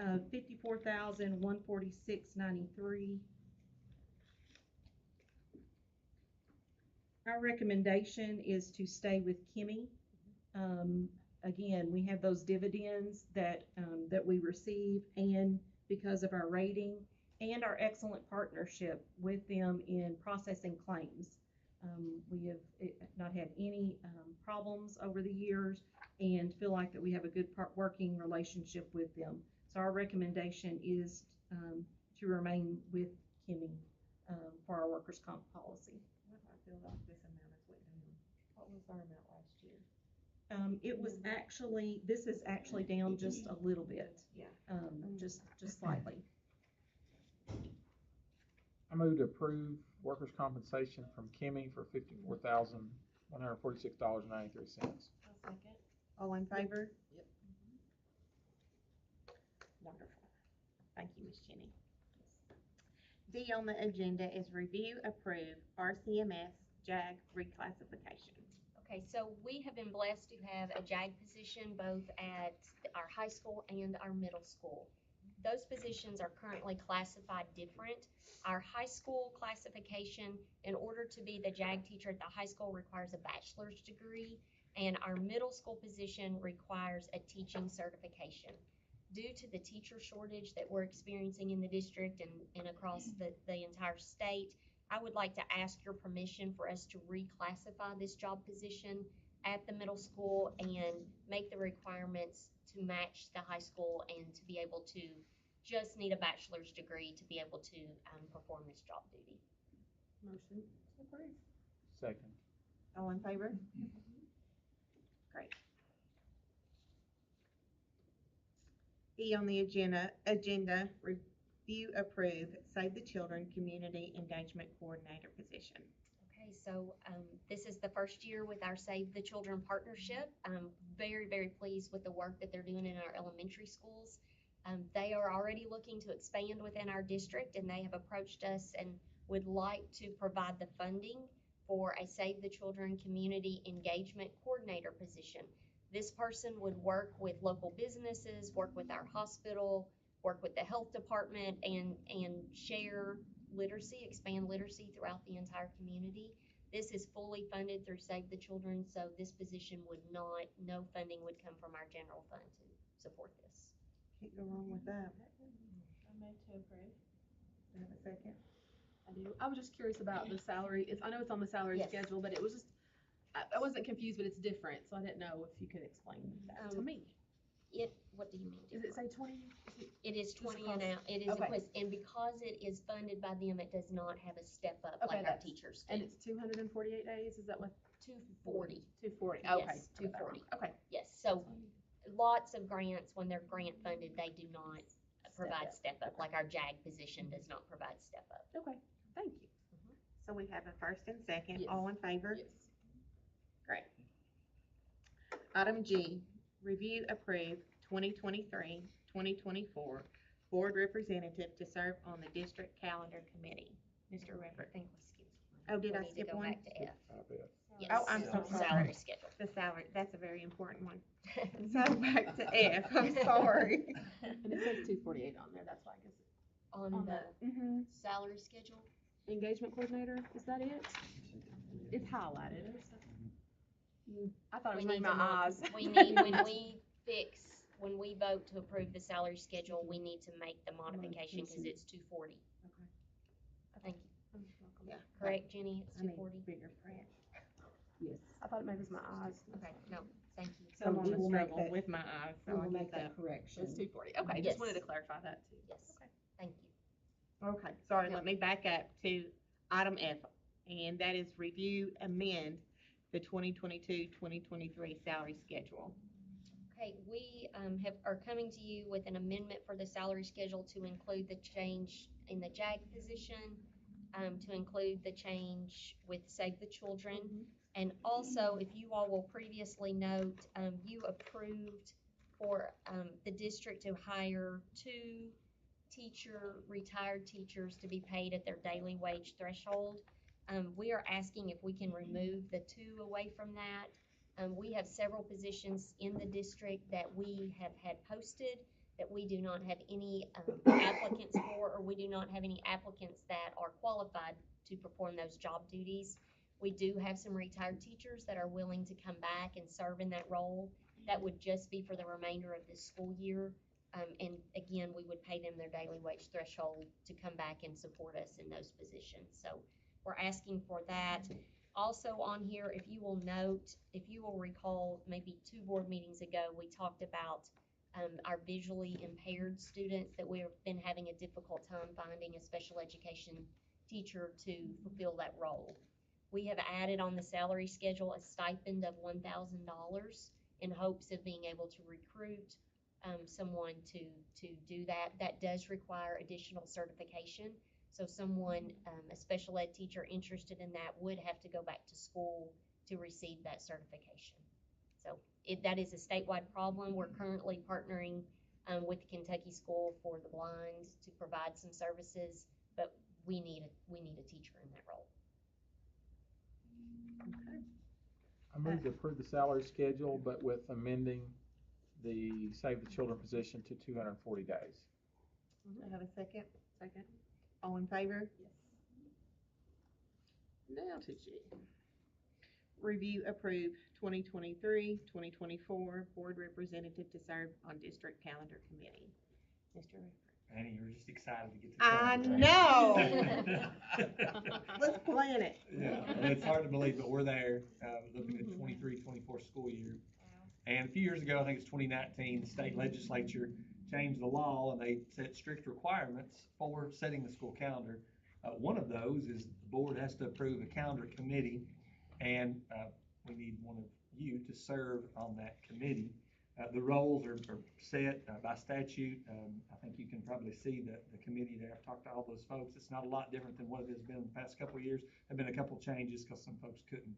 $54,146.93. Our recommendation is to stay with Kimmy. Again, we have those dividends that we receive, and because of our rating and our excellent partnership with them in processing claims. We have not had any problems over the years, and feel like that we have a good working relationship with them. So our recommendation is to remain with Kimmy for our workers' comp policy. What do I feel like this amount is went down? What was our amount last year? This is actually down just a little bit. Yeah. Just slightly. I move to approve workers' compensation from Kimmy for $54,146.93. I'll second. All in favor? Yep. Wonderful. Thank you, Ms. Jenny. D on the agenda is review, approve RCMS JAG reclassification. Okay, so we have been blessed to have a JAG position both at our high school and our middle school. Those positions are currently classified different. Our high school classification, in order to be the JAG teacher at the high school, requires a bachelor's degree, and our middle school position requires a teaching certification. Due to the teacher shortage that we're experiencing in the district and across the entire state, I would like to ask your permission for us to reclassify this job position at the middle school and make the requirements to match the high school, and to be able to just need a bachelor's degree to be able to perform this job duty. Motion to approve. Second. All in favor? Great. E on the agenda, review, approve, Save the Children Community Engagement Coordinator position. Okay, so this is the first year with our Save the Children partnership. I'm very, very pleased with the work that they're doing in our elementary schools. They are already looking to expand within our district, and they have approached us and would like to provide the funding for a Save the Children Community Engagement Coordinator position. This person would work with local businesses, work with our hospital, work with the health department and share literacy, expand literacy throughout the entire community. This is fully funded through Save the Children, so this position would not, no funding would come from our general fund to support this. Can't go wrong with that. I move to approve. Do I have a second? I do. I was just curious about the salary. I know it's on the salary Yes. schedule, but it was just, I wasn't confused, but it's different, so I didn't know if you could explain that to me. What do you mean? Does it say 20? It is Just 20 across- and out, it is, Okay. and because it is funded by them, it does not have a step up Okay, like our that's- teachers do. And it's 248 days, is that what? 240, 240, okay. Yes, 240. Okay. yes, so lots of grants, when they're grant funded, they do not provide step up, like our JAG position does not provide step up. Okay, thank you. So we have a first and second, Yes. all in favor? Yes. Great. Item G, review, approve 2023-2024 board representative to serve on the district calendar committee. Mr. I Reverend. think we skipped. Oh, did I We need to skip go one? back to F. Yes. Oh, I'm so sorry. Salary schedule. The salary, that's a very important one. So back to F, I'm sorry. And it says 248 on there, that's why I guess. On On the Mm-hmm. salary schedule, Engagement coordinator, is that it? It's highlighted. I thought it was we made need my to mod- eyes. we need, when we vote to approve the salary schedule, we need to make the modification, cause it's 240. Thank you. Yeah. Correct, Jenny, it's I need 240? bigger print. Yes. I thought maybe it was my eyes. Okay, no, thank you. So I'm we will make struggling that- with my eyes, so We I will get make that. that correction. It's 240, okay, Yes. just wanted to clarify that too. Yes, Okay. thank you. Okay, sorry, Yep. let me back up to item F, and that is review, amend the 2022-2023 salary schedule. Okay, we are coming to you with an amendment for the salary schedule to include the change in the JAG position, to include the change with Save the Children. And also, if you all will previously note, you approved for the district to hire 2 retired teachers to be paid at their daily wage threshold. We are asking if we can remove the 2 away from that. We have several positions in the district that we have had posted that we do not have any applicants for, or we do not have any applicants that are qualified to perform those job duties. We do have some retired teachers that are willing to come back and serve in that role. That would just be for the remainder of this school year. And again, we would pay them their daily wage threshold to come back and support us in those positions. So we're asking for that. Also on here, if you will note, if you will recall, maybe 2 board meetings ago, we talked about our visually impaired students, that we've been having a difficult time finding a special education teacher to fulfill that role. We have added on the salary schedule a stipend of $1,000 in hopes of being able to recruit someone to do that. That does require additional certification. So someone, a special ed teacher interested in that, would have to go back to school to receive that certification. So that is a statewide problem. We're currently partnering with the Kentucky School for the Blind to provide some services, but we need a teacher in that role. Okay. I move to approve the salary schedule, but with amending the Save the Children position to 240 days. Do I have a second? Second. All in favor? Yes. Now to G. Review, approve 2023-2024 board representative to serve on district calendar committee. Mr. Rickford. Annie, you were just excited to get to the I calendar, right? Let's plan it. Yeah, well, it's hard to believe, but we're there, looking at 23-24 school year. And a few years ago, I think it's 2019, the state legislature changed the law and they set strict requirements for setting the school calendar. One of those is the board has to approve a calendar committee, and we need one of you to serve on that committee. The roles are set by statute. I think you can probably see the committee there. I've talked to all those folks. It's not a lot different than what it has been in the past couple of years. There have been a couple changes because some folks couldn't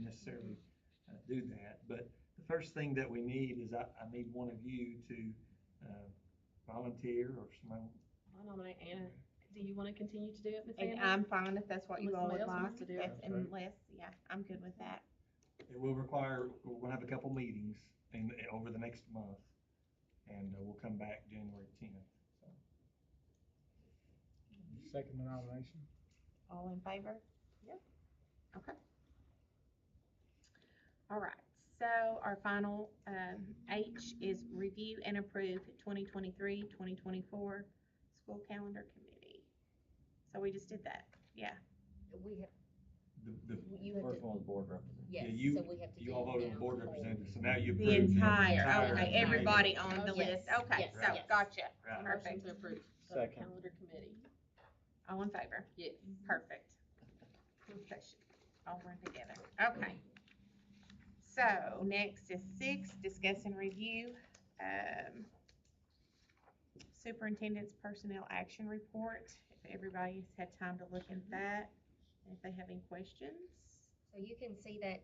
necessarily do that. But the first thing that we need is I need one of you to volunteer, or someone. I nominate Anna. Do you want to continue to do it, Ms. And Anna? I'm fine if that's what you Unless all would somebody else like. wants to do it. That's unless, yeah, I'm good with that. It will require, we're gonna have a couple meetings over the next month, and we'll come back January 10th. So Second the nomination. All in favor? Yep. Okay. All right, so our final, H is review and approve 2023-2024 school calendar committee. So we just did that, yeah. We have, The you have First to, one was board representative. yes, Yeah, you- so we have to do. You all voted on now board the whole- representative, so now you The approve entire, okay, committee. everybody on the Yes, list, okay, yes, so, yes. gotcha, Right. perfect. To approve the Second. calendar committee. All in favor? Yes. Perfect. They should all run together, okay. So, next is 6, discuss and review, superintendent's personnel action report. If everybody's had time to look at that, and if they have any questions. So you can see that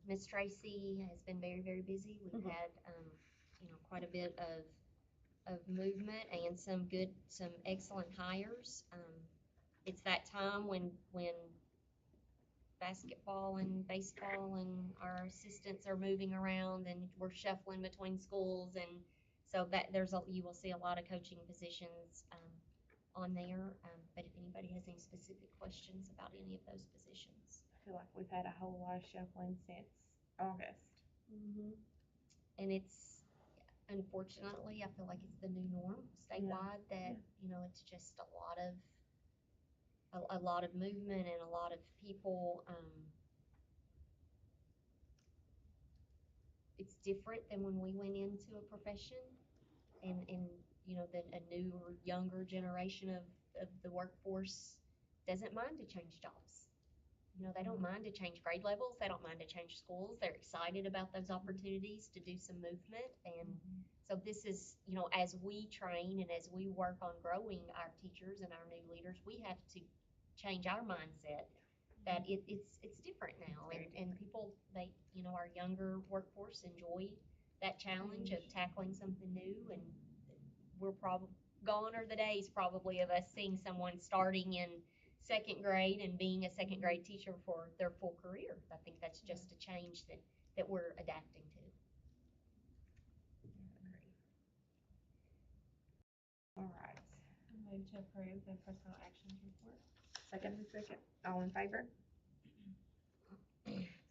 Ms. Tracy has been very, very busy. We've Mhm. had, quite a bit of movement and some excellent hires. It's that time when basketball and baseball and our assistants are moving around and we're shuffling between schools, and so that you will see a lot of coaching positions, on there. But if anybody has any specific questions about any of those positions. I feel like we've had a whole lot of shuffling since August. And it's, unfortunately, I feel like it's the new norm statewide, that, it's just a lot of movement and a lot of people, it's different than when we went into a profession, and a newer, younger generation of the workforce doesn't mind to change jobs. They don't mind to change grade levels, they don't mind to change schools, they're excited about those opportunities to do some movement. And so this is, as we train and as we work on growing our teachers and our new leaders, we have to change our mindset that it's different now, and people, our younger workforce enjoy that challenge of tackling something new. And we're gone are the days probably of us seeing someone starting in second grade and being a second grade teacher for their full career. I think that's just a change that we're adapting to. All right, Move to approve the personnel actions report. second, all in favor?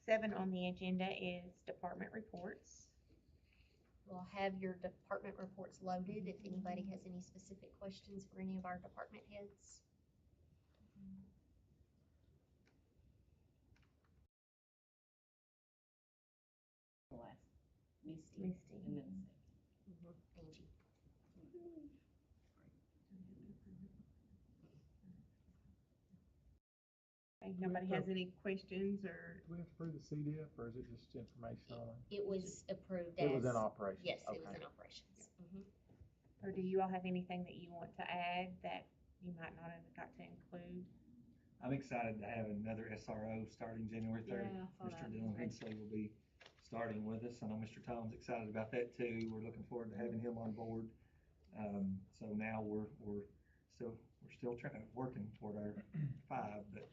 7 on the agenda is department reports. We'll have your department reports loaded if anybody has any specific questions for any of our department heads. Last, Misty. Misty. And then Angie. Okay, nobody has any questions or? Do we have to approve the CDIP, or is it just information only? It was approved as. It was in operations? Yes, it was Okay. in operations. Or do you all have anything that you want to add that you might not have got to include? I'm excited to have another SRO starting January 3rd. Yeah, I saw Mr. that. Dylan Hensley will be starting with us. I know Mr. Tom's excited about that too. We're looking forward to having him on board. So now we're still working toward our 5, but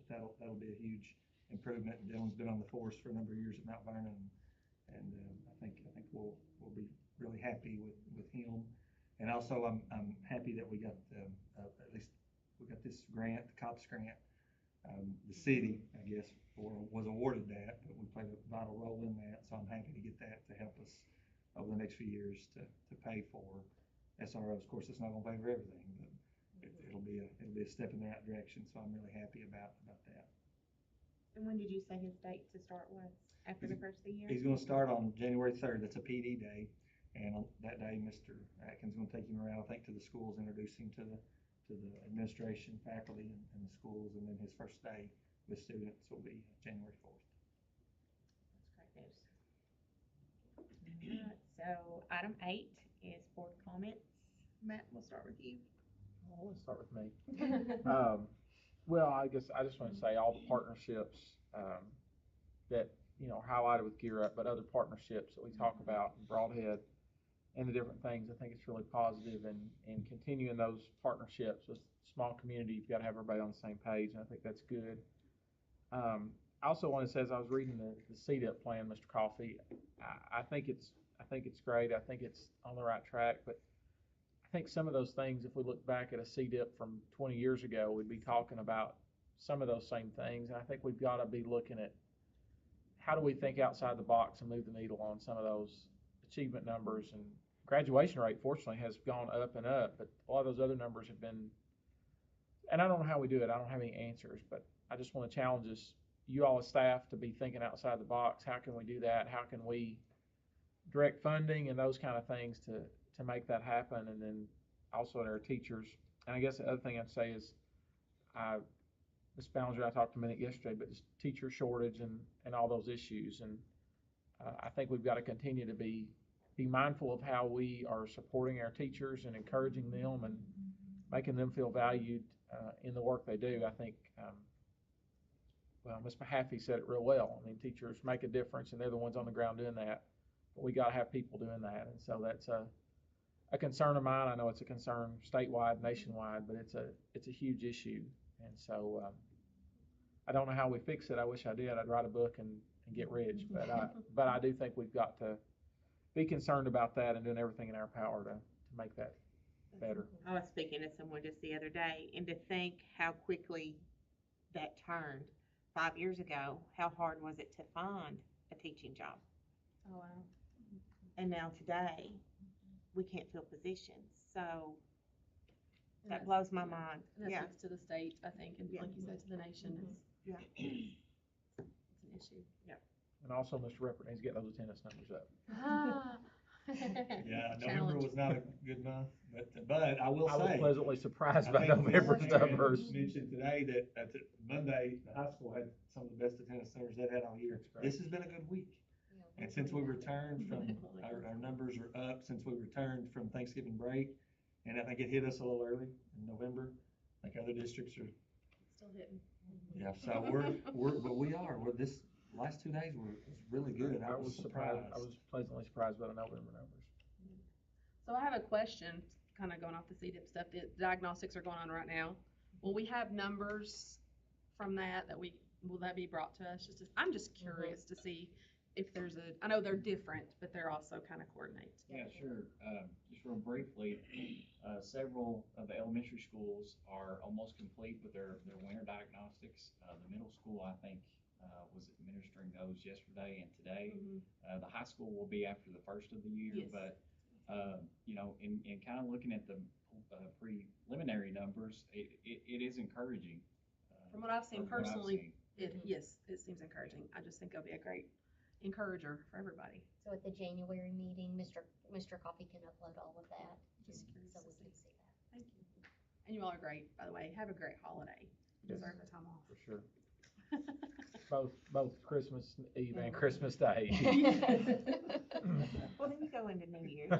that'll be a huge improvement. Dylan's been on the force for a number of years at Mount Vernon, and I think we'll be really happy with him. And also, I'm happy that we got at least we got this grant, the COPS grant. The city, I guess, was awarded that, but we played a vital role in that. So I'm happy to get that to help us over the next few years to pay for SROs. Of course, it's not going to pay for everything, but it'll be a step in the right direction. So I'm really happy about that. And when did you say his date to start was? After the first of the year? He's going to start on January 3rd. That's a PD day. And on that day, Mr. Atkins is going to take him around, I think, to the schools, introduce him to the administration, faculty, and the schools. And then his first day with students will be January 4th. That's great news. Alright, so item 8 is board comments. Matt, we'll start with you. Well, let's start with me. Well, I guess I just want to say all the partnerships that are highlighted with Gear Up, but other partnerships that we talk about in Broadhead and the different things, I think it's really positive, and continuing those partnerships with small community, you've got to have everybody on the same page, and I think that's good. I also want to say, as I was reading the CDIP plan, Mr. Coffey, I think it's great. I think it's on the right track, but I think some of those things, if we look back at a CDIP from 20 years ago, we'd be talking about some of those same things. And I think we've got to be looking at how do we think outside the box and move the needle on some of those achievement numbers. And graduation rate, fortunately, has gone up and up, but a lot of those other numbers have been, and I don't know how we do it. I don't have any answers, but I just want to challenge us, you all as staff, to be thinking outside the box. How can we do that? How can we direct funding and those kind of things to make that happen? And then also our teachers. And I guess the other thing I'd say is, Ms. Ballinger, I talked a minute yesterday, but just teacher shortage and all those issues. And I think we've got to continue to be mindful of how we are supporting our teachers and encouraging them and making them feel valued in the work they do. I think, well, Ms. Mahaffey said it real well. I mean, teachers make a difference, and they're the ones on the ground doing that. But we got to have people doing that, and so that's a concern of mine. I know it's a concern statewide, nationwide, but it's a huge issue, and so I don't know how we fix it. I wish I did. I'd write a book and get rich, but I do think we've got to be concerned about that and doing everything in our power to make that better. I was speaking to someone just the other day, and to think how quickly that turned. 5 years ago, how hard was it to find a teaching job? Oh, wow. And now today, we can't fill positions. So And that blows my mind. And that Yeah. speaks to the state, I think, and Yeah. like you said, to the nation. Yeah. It's an issue. And also, Mr. Ruppert needs to get those attendance numbers up. Yeah, November Challenge. was not a good month, but I will I was say. pleasantly surprised I by think November's Ms. Aaron numbers. mentioned today that Monday, the high school had some of the best attendance numbers they've had all year. That's great. This has been a good week. And since we returned from, our numbers are up since we returned from Thanksgiving break. And I think it hit us a little early in November, like other districts are. Still hitting. Yeah, so we're this last 2 days was really good. I was surprised. I was pleasantly surprised by the November numbers. So I have a question, kind of going off the CDIP stuff. The diagnostics are going on right now. Will we have numbers from that will that be brought to us? I'm just curious to see if there's I know they're different, but they're also kind of coordinate. Yeah, sure. Just real briefly, several of the elementary schools are almost complete with their winter diagnostics. The middle school, I think, was administering those yesterday and today. Mm-hmm. The high school will be after the first of the year, Yes. but you know, in kind of looking at the preliminary numbers, it is encouraging. From what I've seen from what I've personally, seen. yes, it seems encouraging. I just think it'll be a great encourager for everybody. So at the January meeting, Mr. Coffee can upload all of that, Just curious so to we see. can see that. Thank you. And you all are great, by the way. Have a great holiday. You Yes. deserve the time off. For sure. Both Christmas Eve and Christmas Day. Well, then you go into New Year's.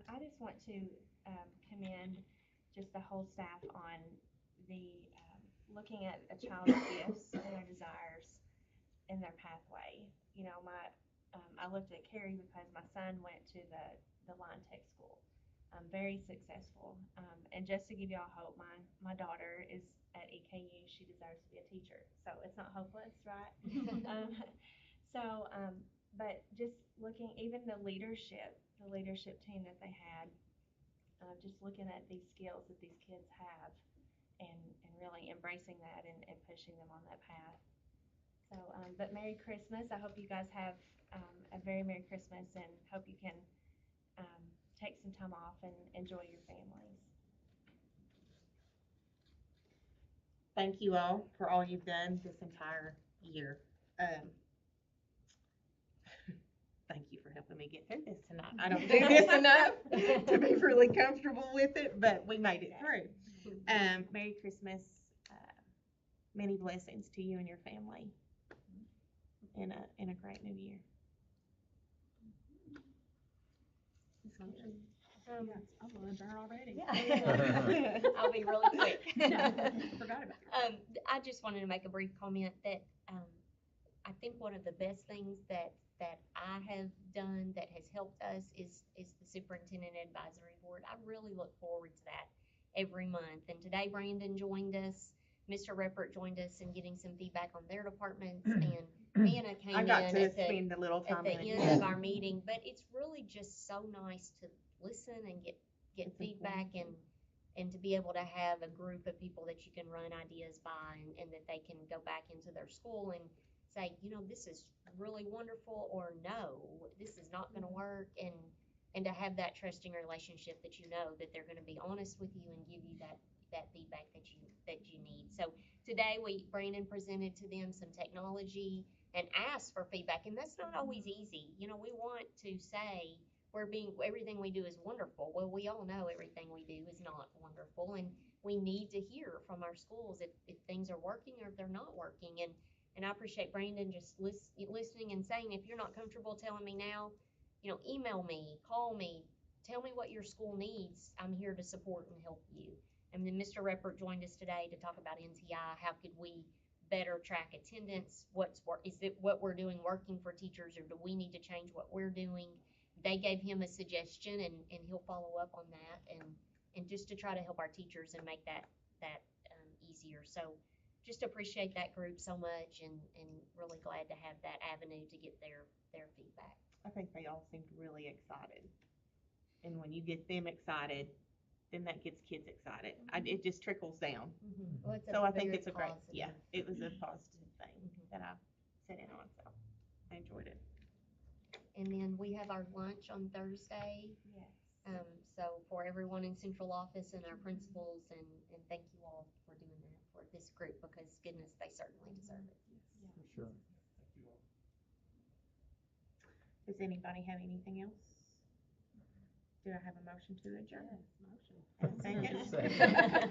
I just want to commend just the whole staff on the looking at a child's gifts and their desires in their pathway. You know, I looked at Carrie because my son went to the Line Tech school, very successful. And just to give y'all hope, my daughter is at EKU. She deserves to be a teacher, so it's not hopeless, right? But just looking, even the leadership team that they had, just looking at these skills that these kids have and really embracing that and pushing them on that path. So, but Merry Christmas. I hope you guys have a very Merry Christmas and hope you can take some time off and enjoy your families. Thank you all for all you've done this entire year. Thank you for helping me get through this tonight. I don't do this enough to be really comfortable with it, but we made it through. Merry Christmas. Many blessings to you and your family in a great new year. I'm gonna adjourn already. Yeah. I'll be really quick. Forgot about I just wanted to make a brief comment that I think one of the best things that I have done that has helped us is the Superintendent Advisory Board. I really look forward to that every month. And today Brandon joined us, Mr. Ruppert joined us in getting some feedback on their departments, and Amanda came I in got at to the, spend a little at time the in it. end of our meeting, but it's really just so nice to listen and get It's feedback and to be able to have a group of people that you can run ideas by and that they can go back into their school and say, you know, this is really wonderful, or no, this is not gonna work, and to have that trusting relationship that you know that they're gonna be honest with you and give you that feedback that you need. So today Brandon presented to them some technology and asked for feedback, and that's not always easy. You know, we want to say everything we do is wonderful. Well, we all know everything we do is not wonderful, and we need to hear from our schools if things are working or if they're not working. And I appreciate Brandon just listening and saying, if you're not comfortable telling me now, you know, email me, call me, tell me what your school needs. I'm here to support and help you. And then Mr. Reppert joined us today to talk about NTI. How could we better track attendance? Is it what we're doing working for teachers, or do we need to change what we're doing? They gave him a suggestion, and he'll follow up on that, and just to try to help our teachers and make that easier. So just appreciate that group so much, and really glad to have that avenue to get their feedback. I think they all seemed really excited. And when you get them excited, then that gets kids excited. It just trickles down. Well, it's a So I think very it's a great, positive. yeah, it was a positive thing that I set in on, so I enjoyed it. And then we have our lunch on Thursday. Yes. So for everyone in central office and our principals, and thank you all for doing that for this group, because goodness, they certainly deserve it. For sure. Does anybody have anything else? Do I have a motion to adjourn? Yes, motion. And a second? Second.